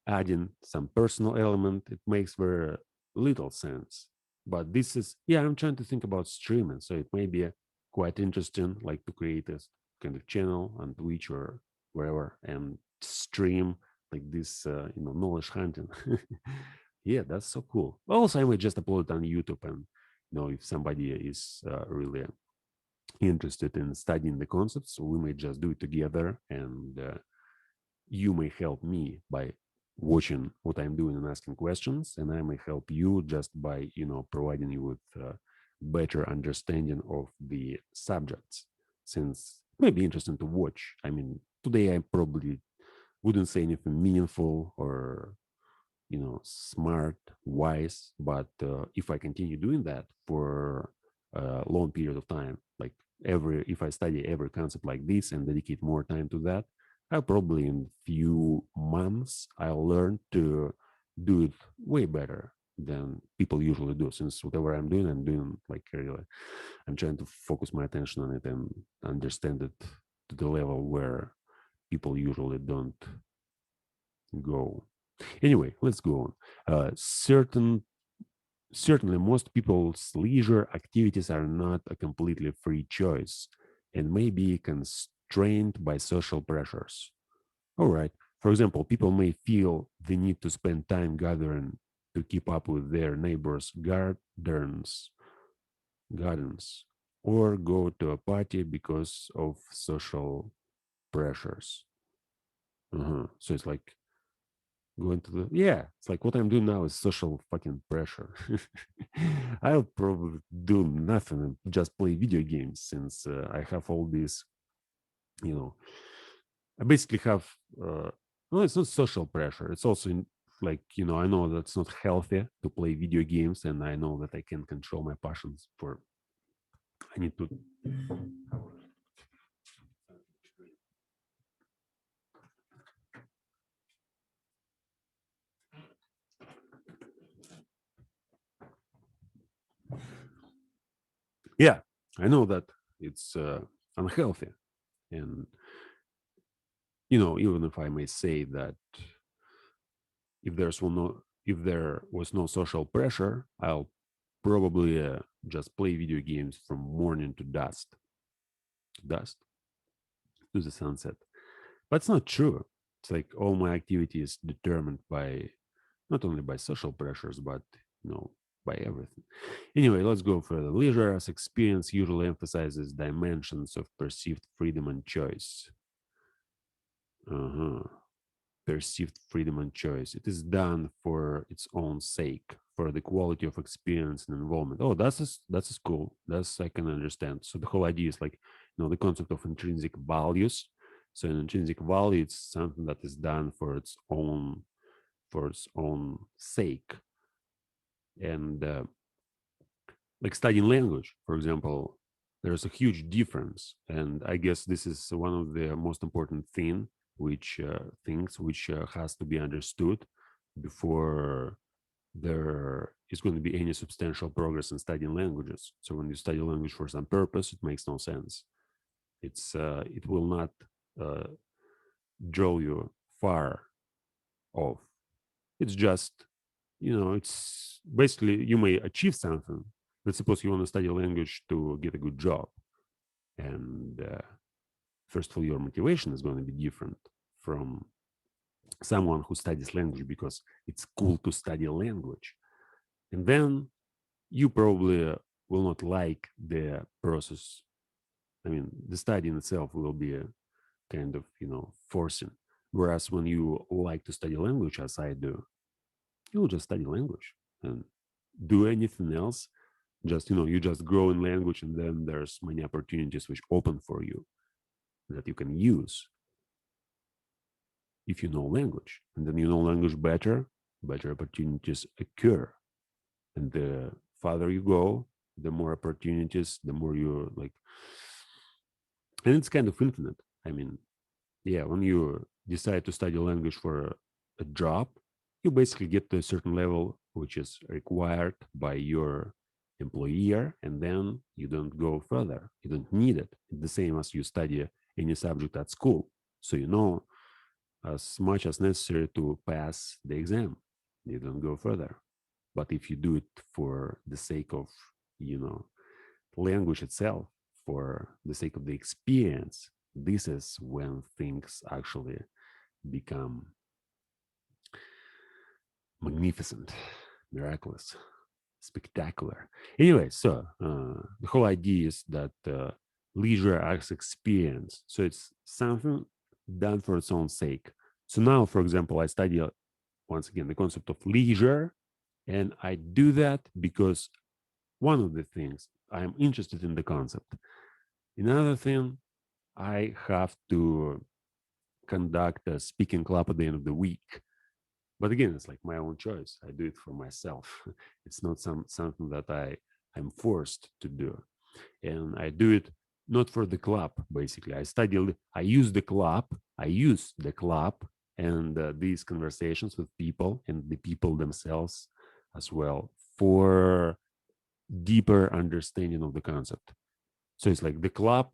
adding some personal element, it makes very little sense. But this is, yeah, I'm trying to think about streaming, so it may be quite interesting, like, to create a kind of channel on Twitch or wherever and stream like this, knowledge hunting. Yeah, that's so cool. Also, I might just upload it on YouTube, and if somebody is really interested in studying the concepts, we may just do it together, and you may help me by watching what I'm doing and asking questions, and I may help you just by providing you with better understanding of the subjects, since it may be interesting to watch. I mean, today I probably wouldn't say anything meaningful or smart, wise, but if I continue doing that for a long period of time, like if I study every concept like this and dedicate more time to that, I'll probably in few months I'll learn to do it way better than people usually do, since whatever I'm doing like really, I'm trying to focus my attention on it and understand it to the level where people usually don't go. Anyway, let's go on. Certainly, most people's leisure activities are not a completely free choice and may be constrained by social pressures. All right. For example, people may feel the need to spend time gathering to keep up with their neighbors' gardens, or go to a party because of social pressures. So it's like going to the it's like what I'm doing now is social fucking pressure. I'll probably do nothing and just play video games, since I have all these, you know I basically have well, it's not social pressure, it's also like, I know that's not healthy to play video games, and I know that I can control my passions for I need to yeah, I know that it's unhealthy. And even if I may say that if there was no social pressure, I'll probably just play video games from morning to dusk to the sunset. But it's not true. It's like all my activity is determined by not only by social pressures, but by everything. Anyway, let's go further. Leisure as experience usually emphasizes dimensions of perceived freedom and choice. Uh-huh. Perceived freedom and choice. It is done for its own sake, for the quality of experience and involvement. Oh, that's cool. That's I can understand. So the whole idea is like, the concept of intrinsic values. So an intrinsic value, it's something that is done for its own sake. And like studying language, for example, there's a huge difference. And I guess this is one of the most important things which has to be understood before there is going to be any substantial progress in studying languages. So when you study language for some purpose, it makes no sense. It will not uh, draw you far off. It's just, it's basically you may achieve something. Let's suppose you want to study a language to get a good job. And first of all, your motivation is going to be different from someone who studies language because it's cool to study a language. And then you probably will not like the process. I mean, the study in itself will be a kind of, forcing. Whereas when you like to study language, as I do, you'll just study language and do anything else. Just, you just grow in language, and then there's many opportunities which open for you that you can use if you know language. And then you know language better opportunities occur. And the farther you go, the more opportunities, the more you like. And it's kind of infinite. I mean, yeah, when you decide to study language for a job, you basically get to a certain level which is required by your employer, and then you don't go further. You don't need it. It's the same as you study any subject at school. So you know as much as necessary to pass the exam. You don't go further. But if you do it for the sake of, language itself, for the sake of the experience, this is when things actually become magnificent, miraculous, spectacular. Anyway, so the whole idea is that leisure as experience. So it's something done for its own sake. So now, for example, I study once again, the concept of leisure. And I do that because one of the things I'm interested in the concept. Another thing, I have to conduct a speaking club at the end of the week. But again, it's like my own choice. I do it for myself. It's not something that I'm forced to do. And I do it not for the club, basically. I use the club and these conversations with people and the people themselves as well for deeper understanding of the concept. So it's like the club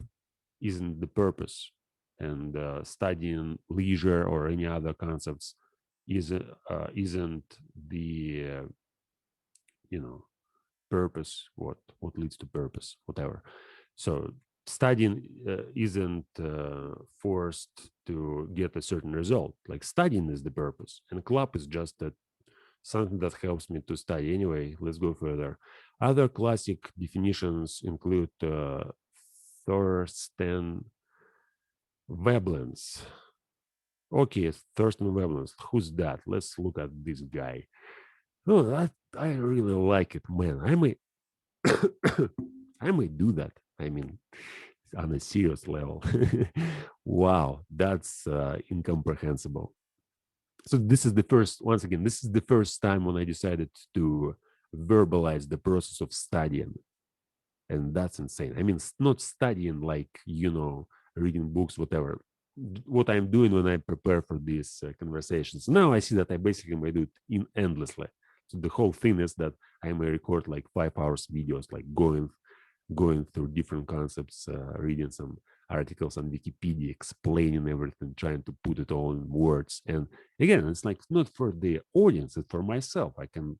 isn't the purpose, and studying leisure or any other concepts isn't the purpose. What leads to purpose, whatever. So studying isn't forced to get a certain result. Like studying is the purpose, and club is just that something that helps me to study. Anyway, let's go further. Other classic definitions include Thorsten Veblen's. Okay, Thorsten Veblen's. Who's that? Let's look at this guy. Oh, I really like it, man. I may I may do that. I mean, on a serious level. Wow, that's incomprehensible. So this is the first, once again, this is the first time when I decided to verbalize the process of studying. And that's insane. I mean, not studying like, reading books, whatever. What I'm doing when I prepare for these conversations. Now I see that I basically may do it endlessly. So the whole thing is that I may record like 5 hours videos, like going through different concepts, reading some articles on Wikipedia, explaining everything, trying to put it all in words. And again, it's like not for the audience, it's for myself. I can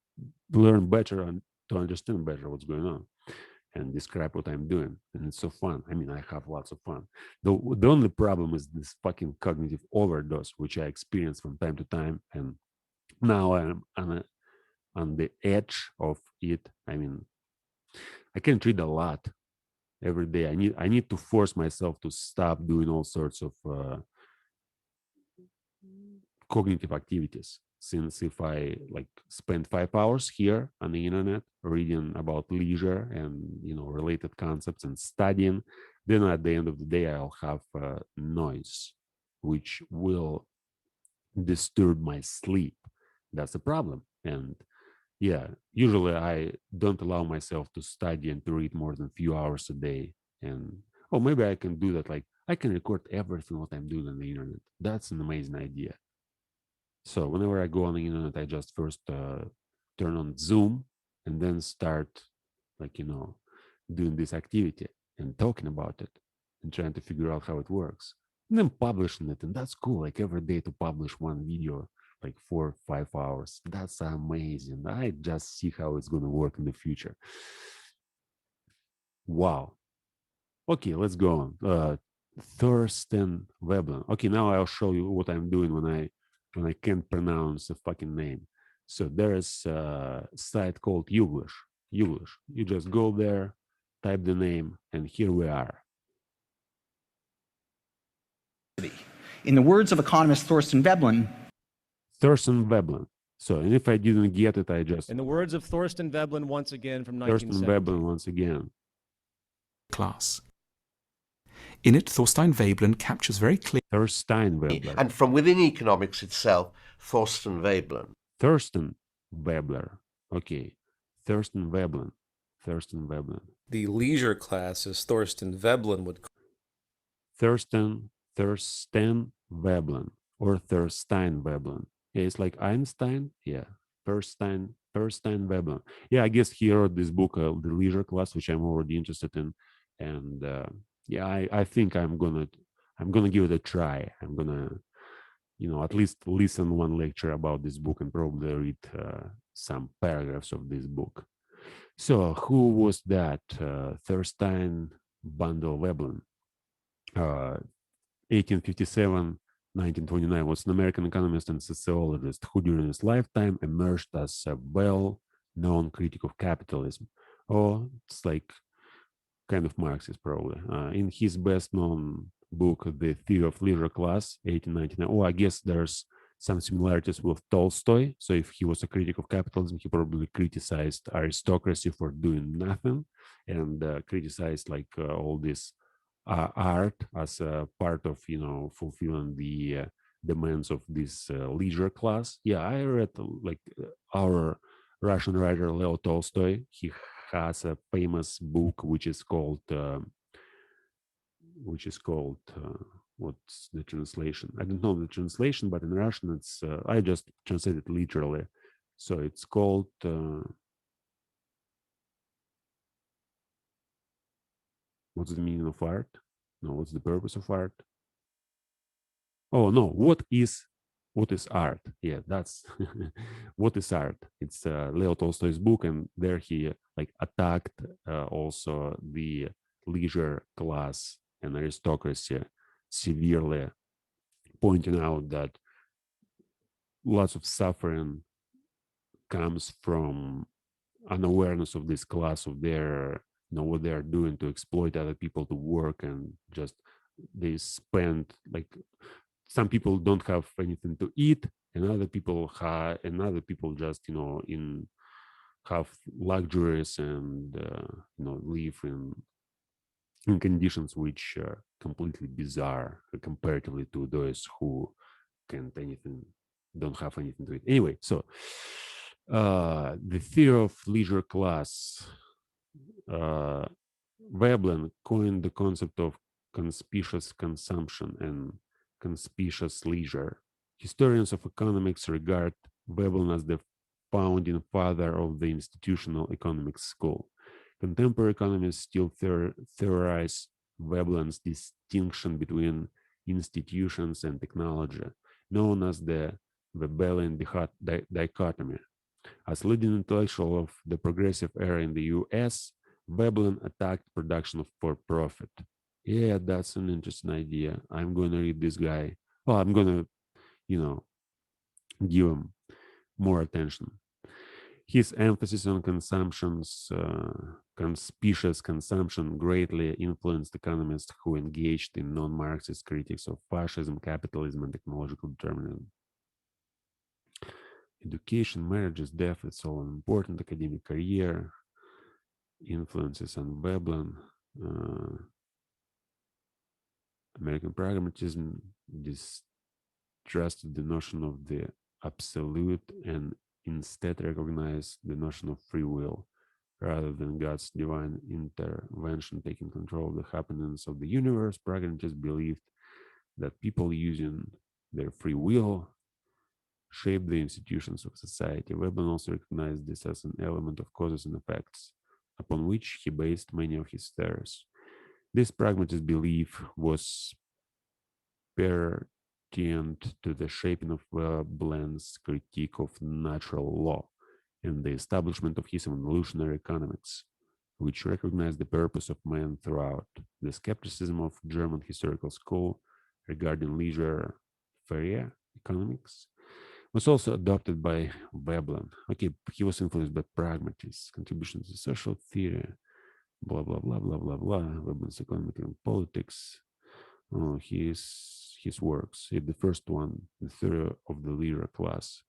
learn better and to understand better what's going on and describe what I'm doing. And it's so fun. I mean, I have lots of fun. The only problem is this fucking cognitive overdose, which I experience from time to time. And now I'm on the edge of it. I mean, I can't read a lot every day. I need to force myself to stop doing all sorts of cognitive activities. Since if I like spend 5 hours here on the internet reading about leisure and related concepts and studying, then at the end of the day I'll have noise, which will disturb my sleep. That's a problem. And yeah, usually I don't allow myself to study and to read more than a few hours a day. And maybe I can do that. Like I can record everything what I'm doing on the internet. That's an amazing idea. So whenever I go on the internet, I just first turn on Zoom and then start doing this activity and talking about it and trying to figure out how it works. And then publishing it. And that's cool. Like every day to publish one video, like 4 or 5 hours. That's amazing. I just see how it's going to work in the future. Wow. Okay, let's go on. Thorsten Veblen. Okay, now I'll show you what I'm doing when I can't pronounce a fucking name. So there is a site called Youglish. You just go there, type the name, and here we are. In the words of economist Thorsten Veblen. So, and if I didn't get it, I just... In the words of Thorsten Veblen, once again from 1970. Thorsten Veblen, once again. Class. In it, Thorstein Veblen captures very clearly... Thorstein Veblen. And from within economics itself, Thorsten Veblen. Thorsten Veblen. Okay. Thorsten Veblen. The leisure class, as Thorsten Veblen would call Thorsten Veblen or Thorstein Veblen. Yeah, it's like Einstein. Yeah. Thorstein Veblen. Yeah, I guess he wrote this book, The Leisure Class, which I'm already interested in. And yeah, I think I'm gonna give it a try. I'm gonna, at least listen one lecture about this book and probably read some paragraphs of this book. So who was that? Thorstein Bandel Veblen, 1857, 1929, was an American economist and sociologist who during his lifetime emerged as a well-known critic of capitalism. It's like kind of Marxist, probably. In his best-known book, The Theory of Leisure Class, 1899. I guess there's some similarities with Tolstoy. So if he was a critic of capitalism, he probably criticized aristocracy for doing nothing, and criticized like all this art as a part of fulfilling the demands of this leisure class. Yeah, I read our Russian writer Leo Tolstoy. He has a famous book which is called what's the translation? I don't know the translation, but in Russian it's I just translated literally. So it's called what's the meaning of art? No, what's the purpose of art? Oh no, what is art? Yeah, that's what is art. It's Leo Tolstoy's book, and there he like attacked also the leisure class and aristocracy severely, pointing out that lots of suffering comes from unawareness of this class, of their what they are doing to exploit other people to work, and just they spend like some people don't have anything to eat, and other people just in have luxuries and live in conditions which are completely bizarre comparatively to those who can't anything don't have anything to eat. Anyway, so the theory of leisure class, uh, Veblen coined the concept of conspicuous consumption and conspicuous leisure. Historians of economics regard Veblen as the founding father of the institutional economics school. Contemporary economists still theorize Veblen's distinction between institutions and technology, known as the Vebelian dichotomy. As leading intellectual of the progressive era in the US, Veblen attacked production for profit. Yeah, that's an interesting idea. I'm going to read this guy. Well, I'm going to, give him more attention. His emphasis on conspicuous consumption greatly influenced economists who engaged in non-Marxist critiques of fascism, capitalism, and technological determinism. Education, marriages, death, it's all an important academic career. Influences on Veblen. American pragmatism distrusted the notion of the absolute and instead recognized the notion of free will rather than God's divine intervention taking control of the happenings of the universe. Pragmatists believed that people using their free will shape the institutions of society. Veblen also recognized this as an element of causes and effects, upon which he based many of his theories. This pragmatist belief was pertinent to the shaping of Veblen's critique of natural law and the establishment of his evolutionary economics, which recognized the purpose of man throughout. The skepticism of German historical school regarding laissez-faire economics was also adopted by Veblen. Okay, he was influenced by pragmatists, contributions to social theory, blah, blah, blah, blah, blah, blah, Veblen's economic and politics. His works. The first one, the theory of the leisure class,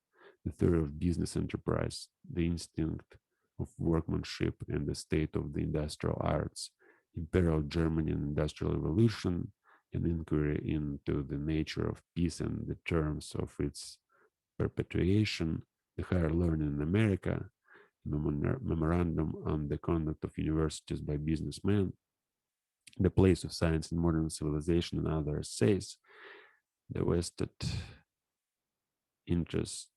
the theory of business enterprise, the instinct of workmanship and the state of the industrial arts, Imperial Germany and Industrial Revolution, an inquiry into the nature of peace and the terms of its perpetuation, the higher learning in America, memorandum on the conduct of universities by businessmen, the place of science in modern civilization, and other essays, the vested interest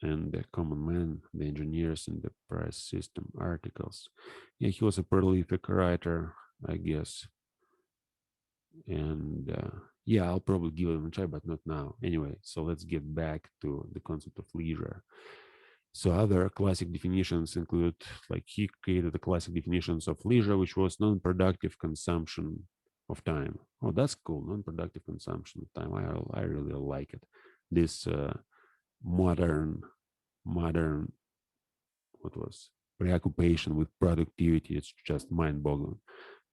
and the common man, the engineers in the price system articles. Yeah, he was a prolific writer, I guess. And yeah, I'll probably give him a try, but not now. Anyway, so let's get back to the concept of leisure. So other classic definitions include, like he created the classic definitions of leisure, which was non-productive consumption of time. Oh, that's cool. Non-productive consumption of time. I really like it. This modern what was preoccupation with productivity. It's just mind-boggling.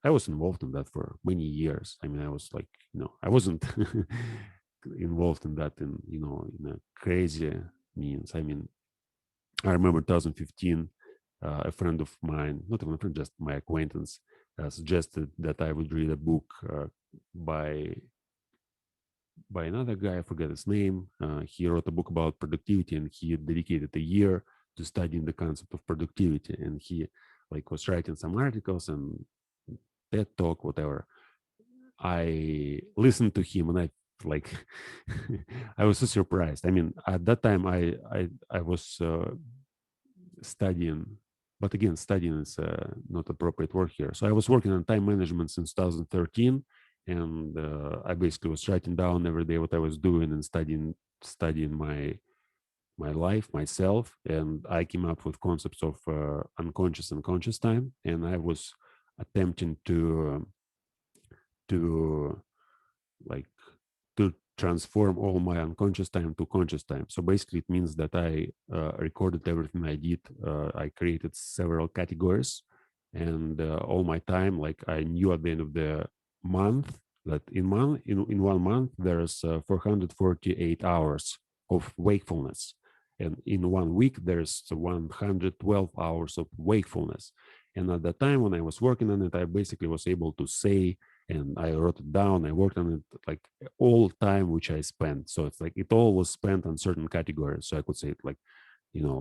I was involved in that for many years. I mean, I was like, I wasn't involved in that in in a crazy means. I mean, I remember 2015, a friend of mine, not even a friend, just my acquaintance, suggested that I would read a book by another guy. I forget his name. He wrote a book about productivity, and he dedicated a year to studying the concept of productivity. And he was writing some articles and TED talk, whatever. I listened to him, and I like I was so surprised. I mean, at that time, I was studying, but again, studying is not appropriate word here. So I was working on time management since 2013, and I basically was writing down every day what I was doing and studying my life, myself, and I came up with concepts of unconscious and conscious time, and I was attempting to like to transform all my unconscious time to conscious time. So basically, it means that I recorded everything I did. I created several categories, and all my time, like I knew at the end of the month that in 1 month there's 448 hours of wakefulness, and in 1 week there's 112 hours of wakefulness. And at the time when I was working on it, I basically was able to say, and I wrote it down. I worked on it like all time which I spent. So it's like it all was spent on certain categories. So I could say it like,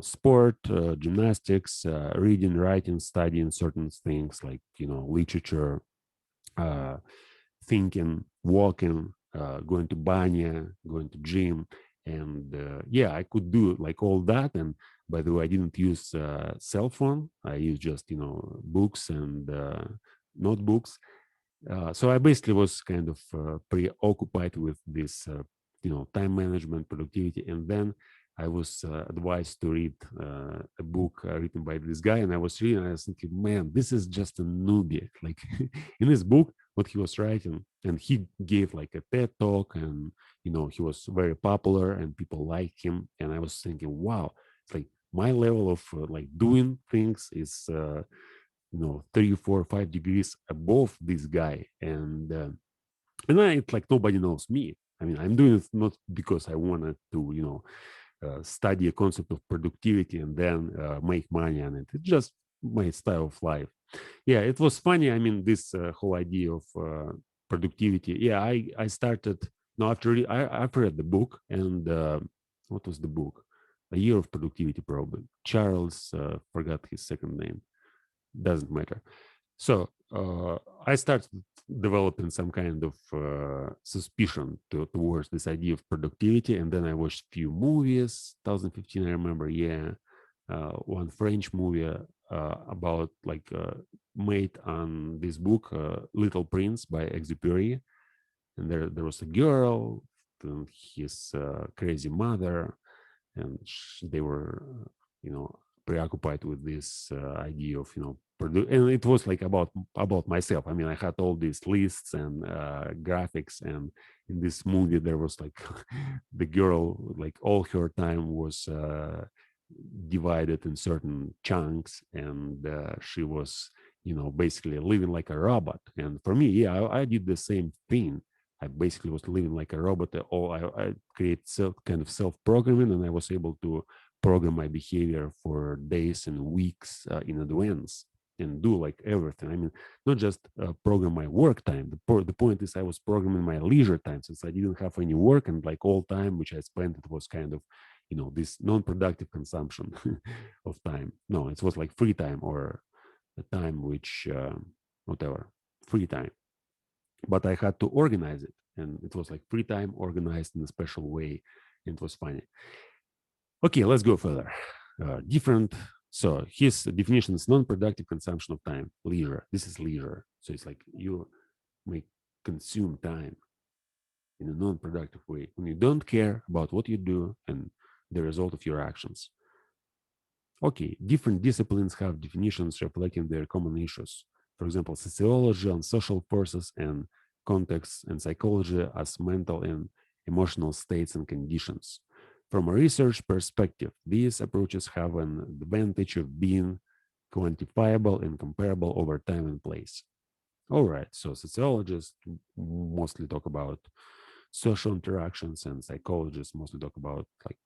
sport, gymnastics, reading, writing, studying certain things like, literature, uh, thinking, walking, going to banya, going to gym. And yeah, I could do like all that. And by the way, I didn't use cell phone. I used just, books and notebooks. So I basically was kind of preoccupied with this, time management, productivity, and then I was advised to read a book written by this guy, and I was reading, and I was thinking, man, this is just a newbie. Like in this book, what he was writing, and he gave like a TED talk, and he was very popular, and people liked him, and I was thinking, wow, it's like my level of like doing things is 3, 4, 5 degrees above this guy, and then it's like nobody knows me. I mean, I'm doing it not because I wanted to study a concept of productivity and then make money on it. It's just my style of life. Yeah, it was funny. I mean, this whole idea of productivity. Yeah, I started. No, I've read the book, and what was the book? A Year of Productivity, probably. Charles forgot his second name. Doesn't matter. So I started developing some kind of suspicion towards this idea of productivity, and then I watched a few movies. 2015, I remember, yeah, one French movie about like made on this book, Little Prince by Exupéry, and there was a girl and his crazy mother, and they were, preoccupied with this idea of, and it was like about myself. I mean, I had all these lists and graphics, and in this movie there was like the girl, like all her time was divided in certain chunks, and she was, basically living like a robot. And for me, yeah, I did the same thing. I basically was living like a robot. I create kind of self-programming, and I was able to program my behavior for days and weeks in advance and do like everything. I mean, not just program my work time. The point is I was programming my leisure time, since I didn't have any work, and like all time which I spent, it was kind of, this non-productive consumption of time. No, it was like free time, or the time which, whatever, free time. But I had to organize it, and it was like free time organized in a special way. And it was funny. Okay, let's go further. Different. So his definition is non-productive consumption of time, leisure. This is leisure. So it's like you may consume time in a non-productive way when you don't care about what you do and the result of your actions. Okay, different disciplines have definitions reflecting their common issues. For example, sociology on social forces and contexts, and psychology as mental and emotional states and conditions. From a research perspective, these approaches have an advantage of being quantifiable and comparable over time and place. All right, so sociologists mostly talk about social interactions, and psychologists mostly talk about like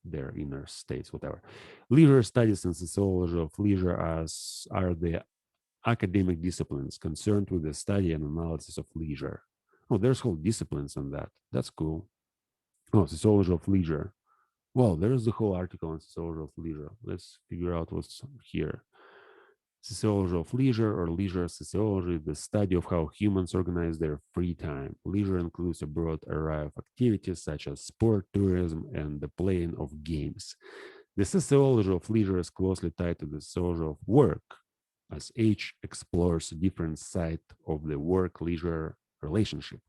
their inner states, whatever. Leisure studies and sociology of leisure are the academic disciplines concerned with the study and analysis of leisure. Oh, there's whole disciplines on that. That's cool. Oh, sociology of leisure. Well, there's the whole article on sociology of leisure. Let's figure out what's here. Sociology of leisure, or leisure sociology, the study of how humans organize their free time. Leisure includes a broad array of activities such as sport, tourism, and the playing of games. The sociology of leisure is closely tied to the sociology of work, as each explores a different side of the work-leisure relationship.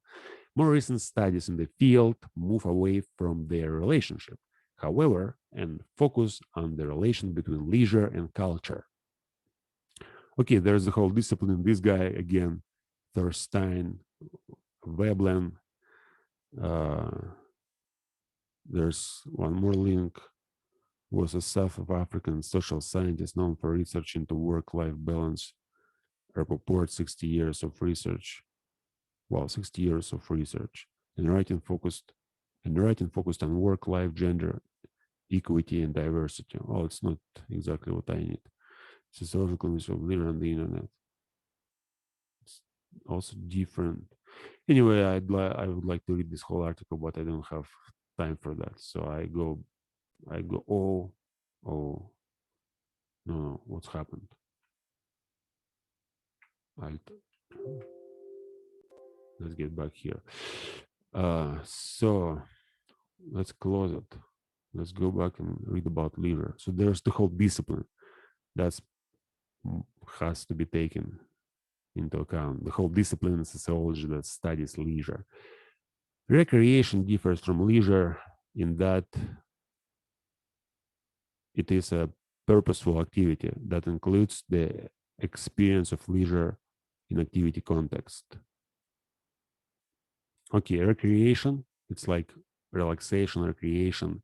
More recent studies in the field move away from their relationship, however, and focus on the relation between leisure and culture. Okay, there's a whole discipline. This guy, again, Thorstein Veblen. There's one more link. Was a South African social scientist known for research into work-life balance. Report 60 years of research. Well, 60 years of research and writing focused on work-life, gender, equity, and diversity. Oh, it's not exactly what I need. Sociological of leader on the internet. It's also different. Anyway, I would like to read this whole article, but I don't have time for that. So I go. Oh, no, what's happened? Let's get back here. So let's close it. Let's go back and read about leisure. So there's the whole discipline that has to be taken into account. The whole discipline of sociology that studies leisure. Recreation differs from leisure in that it is a purposeful activity that includes the experience of leisure in activity context. Okay, recreation, it's like relaxation, recreation.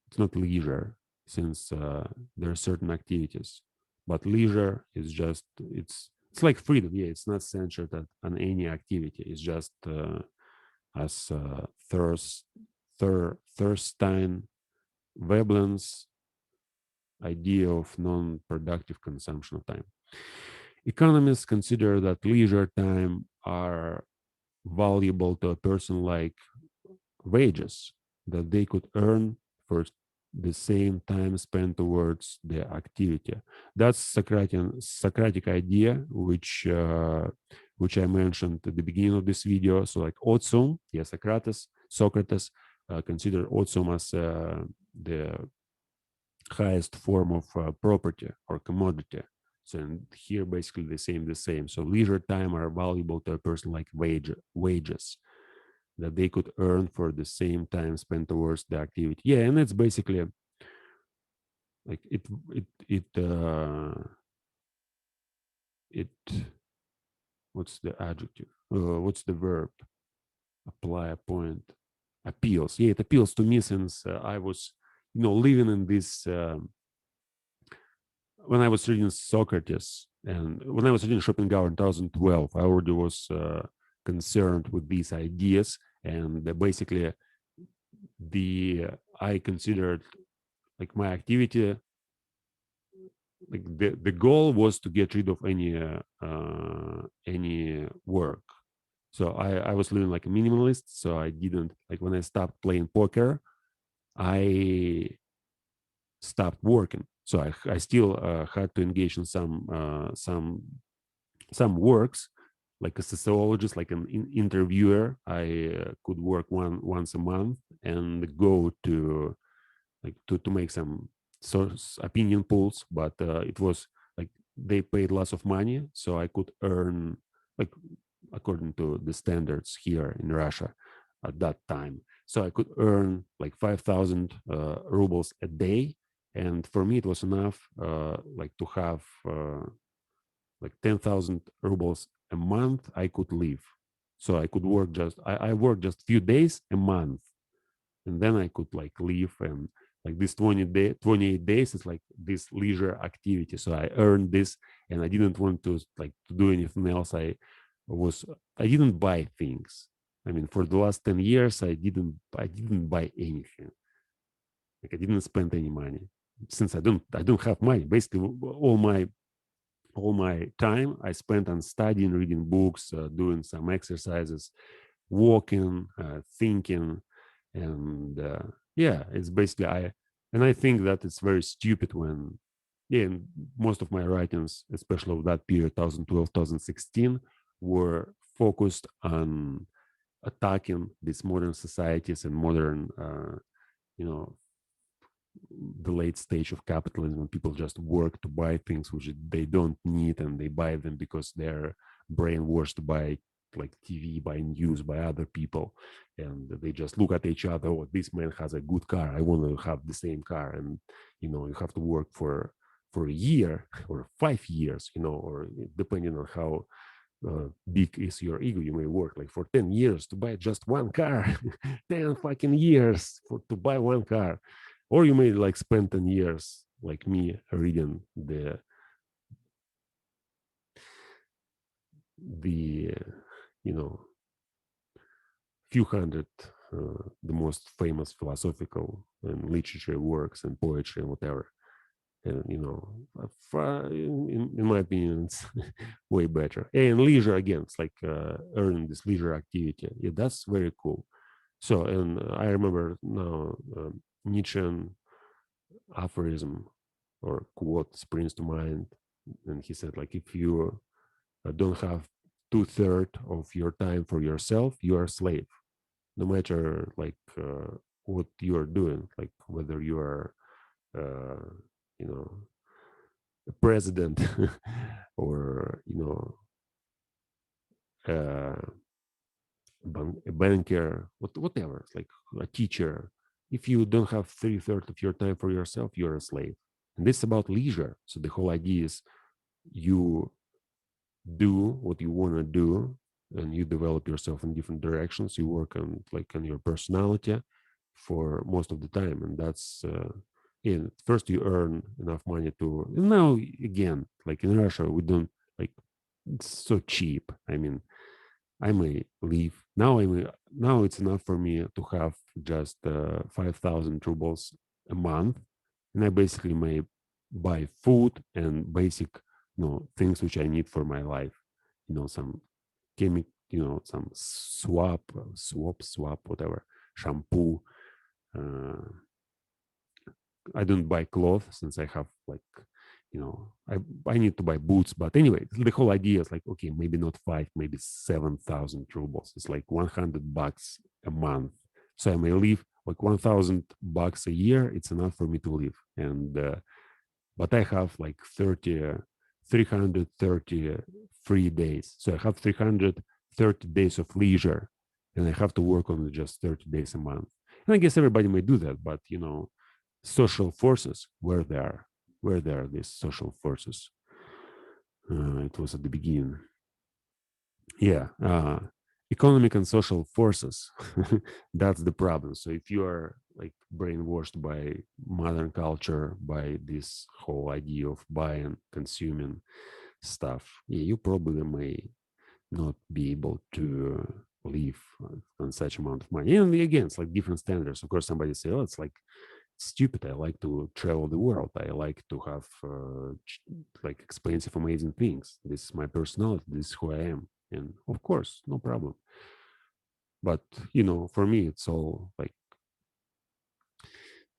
It's not leisure, since there are certain activities. But leisure is just, it's like freedom. Yeah, it's not centered on any activity. It's just as Thorstein Veblen's idea of non-productive consumption of time. Economists consider that leisure time are valuable to a person like wages that they could earn for the same time spent towards the activity. That's Socratic idea, which I mentioned at the beginning of this video. So like otium, yeah, Socrates considered otium as the highest form of property or commodity. So here basically the same. So leisure time are valuable to a person like wages that they could earn for the same time spent towards the activity. Yeah, and it's basically like it what's the adjective? What's the verb? Apply a point. Appeals. Yeah, it appeals to me since I was, living in this. When I was reading Socrates and when I was reading Schopenhauer in 2012, I already was concerned with these ideas, and basically I considered like my activity, like the goal was to get rid of any work. So I was living like a minimalist. So I didn't, like, when I stopped playing poker, I stopped working. So I still had to engage in some works, like a sociologist, like an interviewer. I could work once a month and go to make some source opinion polls, but it was like they paid lots of money, so I could earn, like, according to the standards here in Russia at that time. So I could earn like 5,000 rubles a day, and for me it was enough, like to have like 10,000 rubles a month. I could live, so I could work I worked just few days a month, and then I could like leave, and like this 28 days is like this leisure activity. So I earned this, and I didn't want to like to do anything else. I didn't buy things. I mean, for the last 10 years, I didn't buy anything. Like I didn't spend any money since I don't have money. Basically, all my time I spent on studying, reading books, doing some exercises, walking, thinking, and yeah, it's basically I think that it's very stupid when, yeah, in most of my writings, especially of that period, 2012, 2016, were focused on attacking these modern societies and modern, you know, the late stage of capitalism when people just work to buy things which they don't need, and they buy them because they're brainwashed by like TV, by news, by other people, and they just look at each other. Oh, this man has a good car, I want to have the same car. And you have to work for a year or 5 years, or depending on how big is your ego, you may work like for 10 years to buy just one car. 10 fucking years to buy one car. Or you may like spend 10 years like me reading the few hundred the most famous philosophical and literature works and poetry and whatever. And in my opinion, it's way better. And leisure, again, it's like earning this leisure activity. Yeah, that's very cool. So, and I remember now Nietzsche aphorism or quote springs to mind, and he said, like, if you don't have 2/3 of your time for yourself, you are a slave. No matter like what you are doing, like whether you are uh, you know a president or uh, a banker, whatever, like a teacher. If you don't have 3/3 of your time for yourself, you're a slave. And this is about leisure. So the whole idea is you do what you want to do, and you develop yourself in different directions. You work on your personality for most of the time, and that's first you earn enough money to. Now again, like in Russia, we don't like it's so cheap. I mean, I may leave now. Now it's enough for me to have just 5,000 rubles a month, and I basically may buy food and basic, things which I need for my life. Some chemical, some swap, whatever, shampoo. Uh, I don't buy clothes since I have I need to buy boots. But anyway, the whole idea is like, okay, maybe not 5, maybe 7,000 rubles. It's like $100 a month. So I may live like $1,000 a year. It's enough for me to live. And but I have like 330 free days. So I have 330 days of leisure, and I have to work on just 30 days a month. And I guess everybody may do that, but social forces, where there are these social forces. It was at the beginning. Yeah, economic and social forces. That's the problem. So if you are like brainwashed by modern culture, by this whole idea of buying, consuming stuff, yeah, you probably may not be able to live on such amount of money. And again, it's like different standards. Of course, somebody say, "Oh, it's like stupid. I like to travel the world. I like to have like expensive, amazing things. This is my personality. This is who I am." And of course, no problem. But for me, it's all like.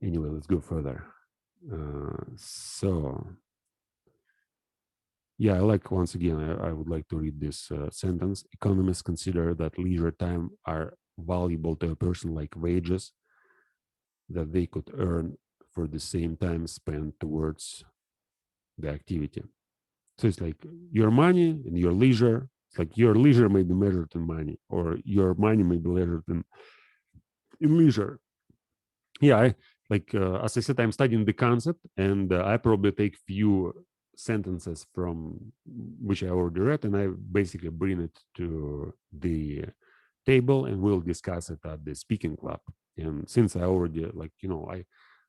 Anyway, let's go further. So, yeah, I like once again. I would like to read this sentence. Economists consider that leisure time are valuable to a person like wages that they could earn for the same time spent towards the activity. So it's like your money and your leisure. It's like your leisure may be measured in money, or your money may be measured in leisure. Yeah, as I said, I'm studying the concept, and I probably take few sentences from which I already read, and I basically bring it to the table, and we'll discuss it at the speaking club. And since I already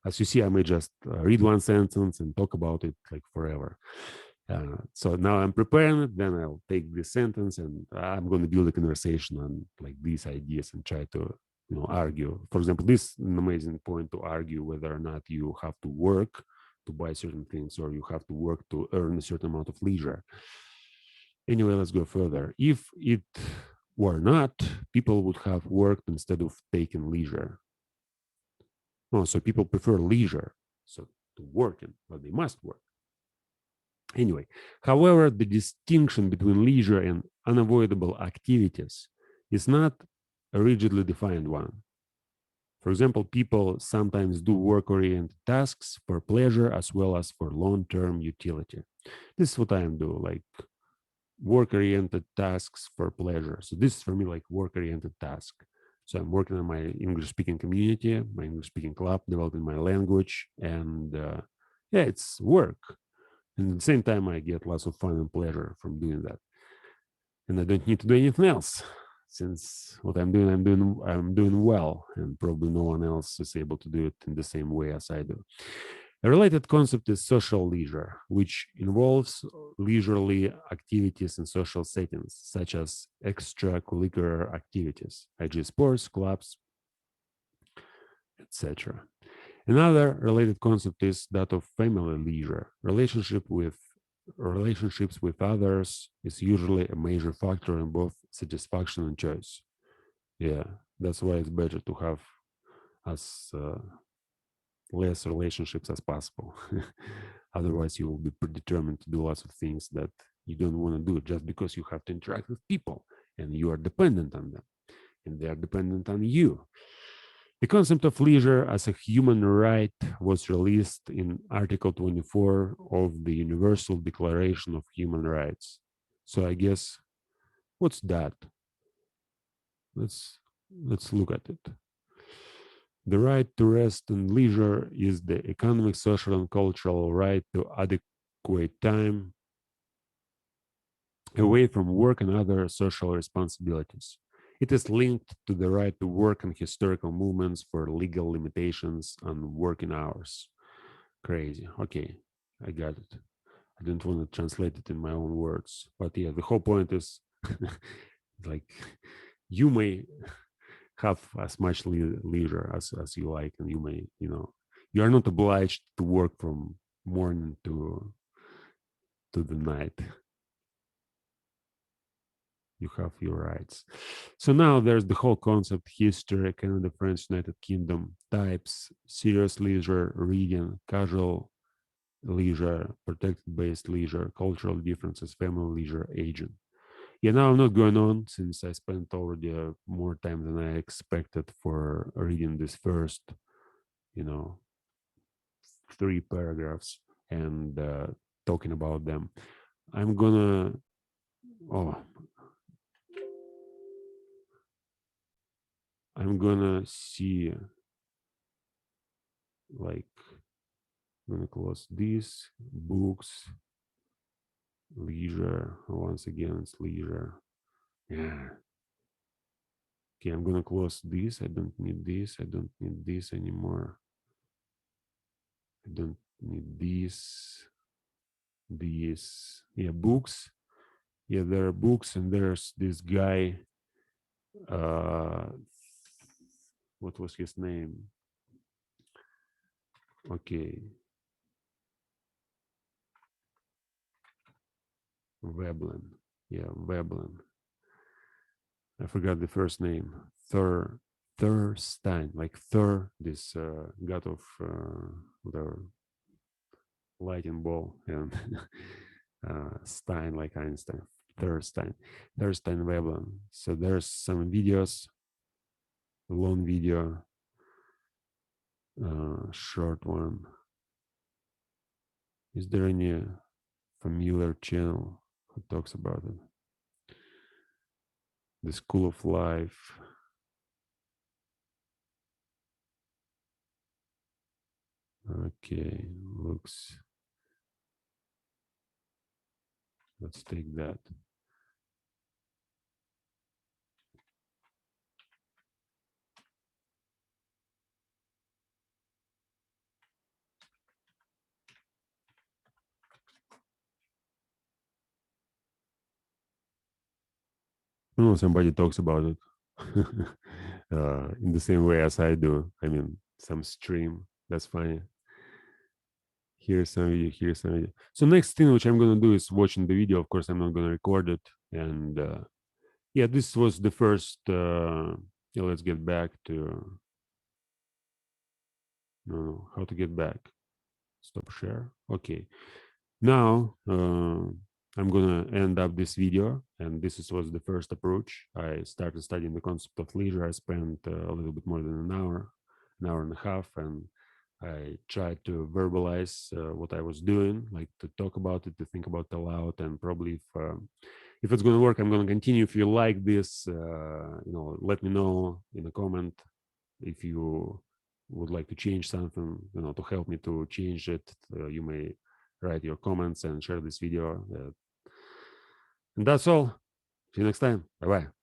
as you see, I may just read one sentence and talk about it like forever. So now I'm preparing it, then I'll take this sentence and I'm going to build a conversation on like these ideas and try to argue. For example, this is an amazing point to argue whether or not you have to work to buy certain things or you have to work to earn a certain amount of leisure. Anyway, let's go further. If it were not, people would have worked instead of taking leisure. No, so people prefer leisure, so to working, but they must work. Anyway, however, the distinction between leisure and unavoidable activities is not a rigidly defined one. For example, people sometimes do work-oriented tasks for pleasure as well as for long-term utility. This is what I am doing, like work-oriented tasks for pleasure. So this is for me like work-oriented task. So I'm working on my English-speaking community, my English-speaking club, developing my language, and yeah, it's work. And at the same time, I get lots of fun and pleasure from doing that. And I don't need to do anything else, since what I'm doing well, and probably no one else is able to do it in the same way as I do. A related concept is social leisure, which involves leisurely activities in social settings, such as extracurricular activities, i.e. sports, clubs, etc. Another related concept is that of family leisure. Relationships with others is usually a major factor in both satisfaction and choice. Yeah, that's why it's better to have as less relationships as possible. Otherwise, you will be predetermined to do lots of things that you don't want to do just because you have to interact with people and you are dependent on them and they are dependent on you. The concept of leisure as a human right was released in Article 24 of the Universal Declaration of Human Rights. So I guess, what's that? Let's look at it. The right to rest and leisure is the economic, social, and cultural right to adequate time away from work and other social responsibilities. It is linked to the right to work and historical movements for legal limitations on working hours. Crazy. Okay, I got it. I didn't want to translate it in my own words. But yeah, the whole point is like you may have as much leisure as you like, and you may, you are not obliged to work from morning to the night. You have your rights. So now there's the whole concept: history, Canada, France, United Kingdom, types, serious leisure, reading, casual leisure, protected-based leisure, cultural differences, family leisure, aging. Yeah, now I'm not going on since I spent already more time than I expected for reading this first, 3 paragraphs and talking about them. I'm gonna, oh, I'm gonna see, like, I'm gonna close these books, leisure. Once again, it's leisure. Yeah. Okay, I'm gonna close this. I don't need this. I don't need this anymore. I don't need this. These, yeah, books. Yeah, there are books, and there's this guy. Uh, what was his name? Okay, Veblen. Yeah, Veblen. I forgot the first name. Thurstein, like Thur, this god of whatever, lightning ball, and Stein, like Einstein. Thurstein Veblen. So there's some videos, a long video, short one. Is there any familiar channel who talks about it? The School of Life. Okay, looks. Let's take that. No, somebody talks about it in the same way as I do. I mean, some stream. That's funny. Here's some video. Here's some video. So next thing which I'm gonna do is watching the video. Of course, I'm not gonna record it. And yeah, this was the first. Yeah, let's get back to. No, how to get back? Stop share. Okay. Now I'm gonna end up this video, and was the first approach. I started studying the concept of leisure. I spent a little bit more than an hour and a half, and I tried to verbalize what I was doing, like to talk about it, to think about it aloud, and probably if it's gonna work, I'm gonna continue. If you like this, let me know in a comment if you would like to change something, to help me to change it. You may write your comments and share this video. And that's all. See you next time. Bye-bye.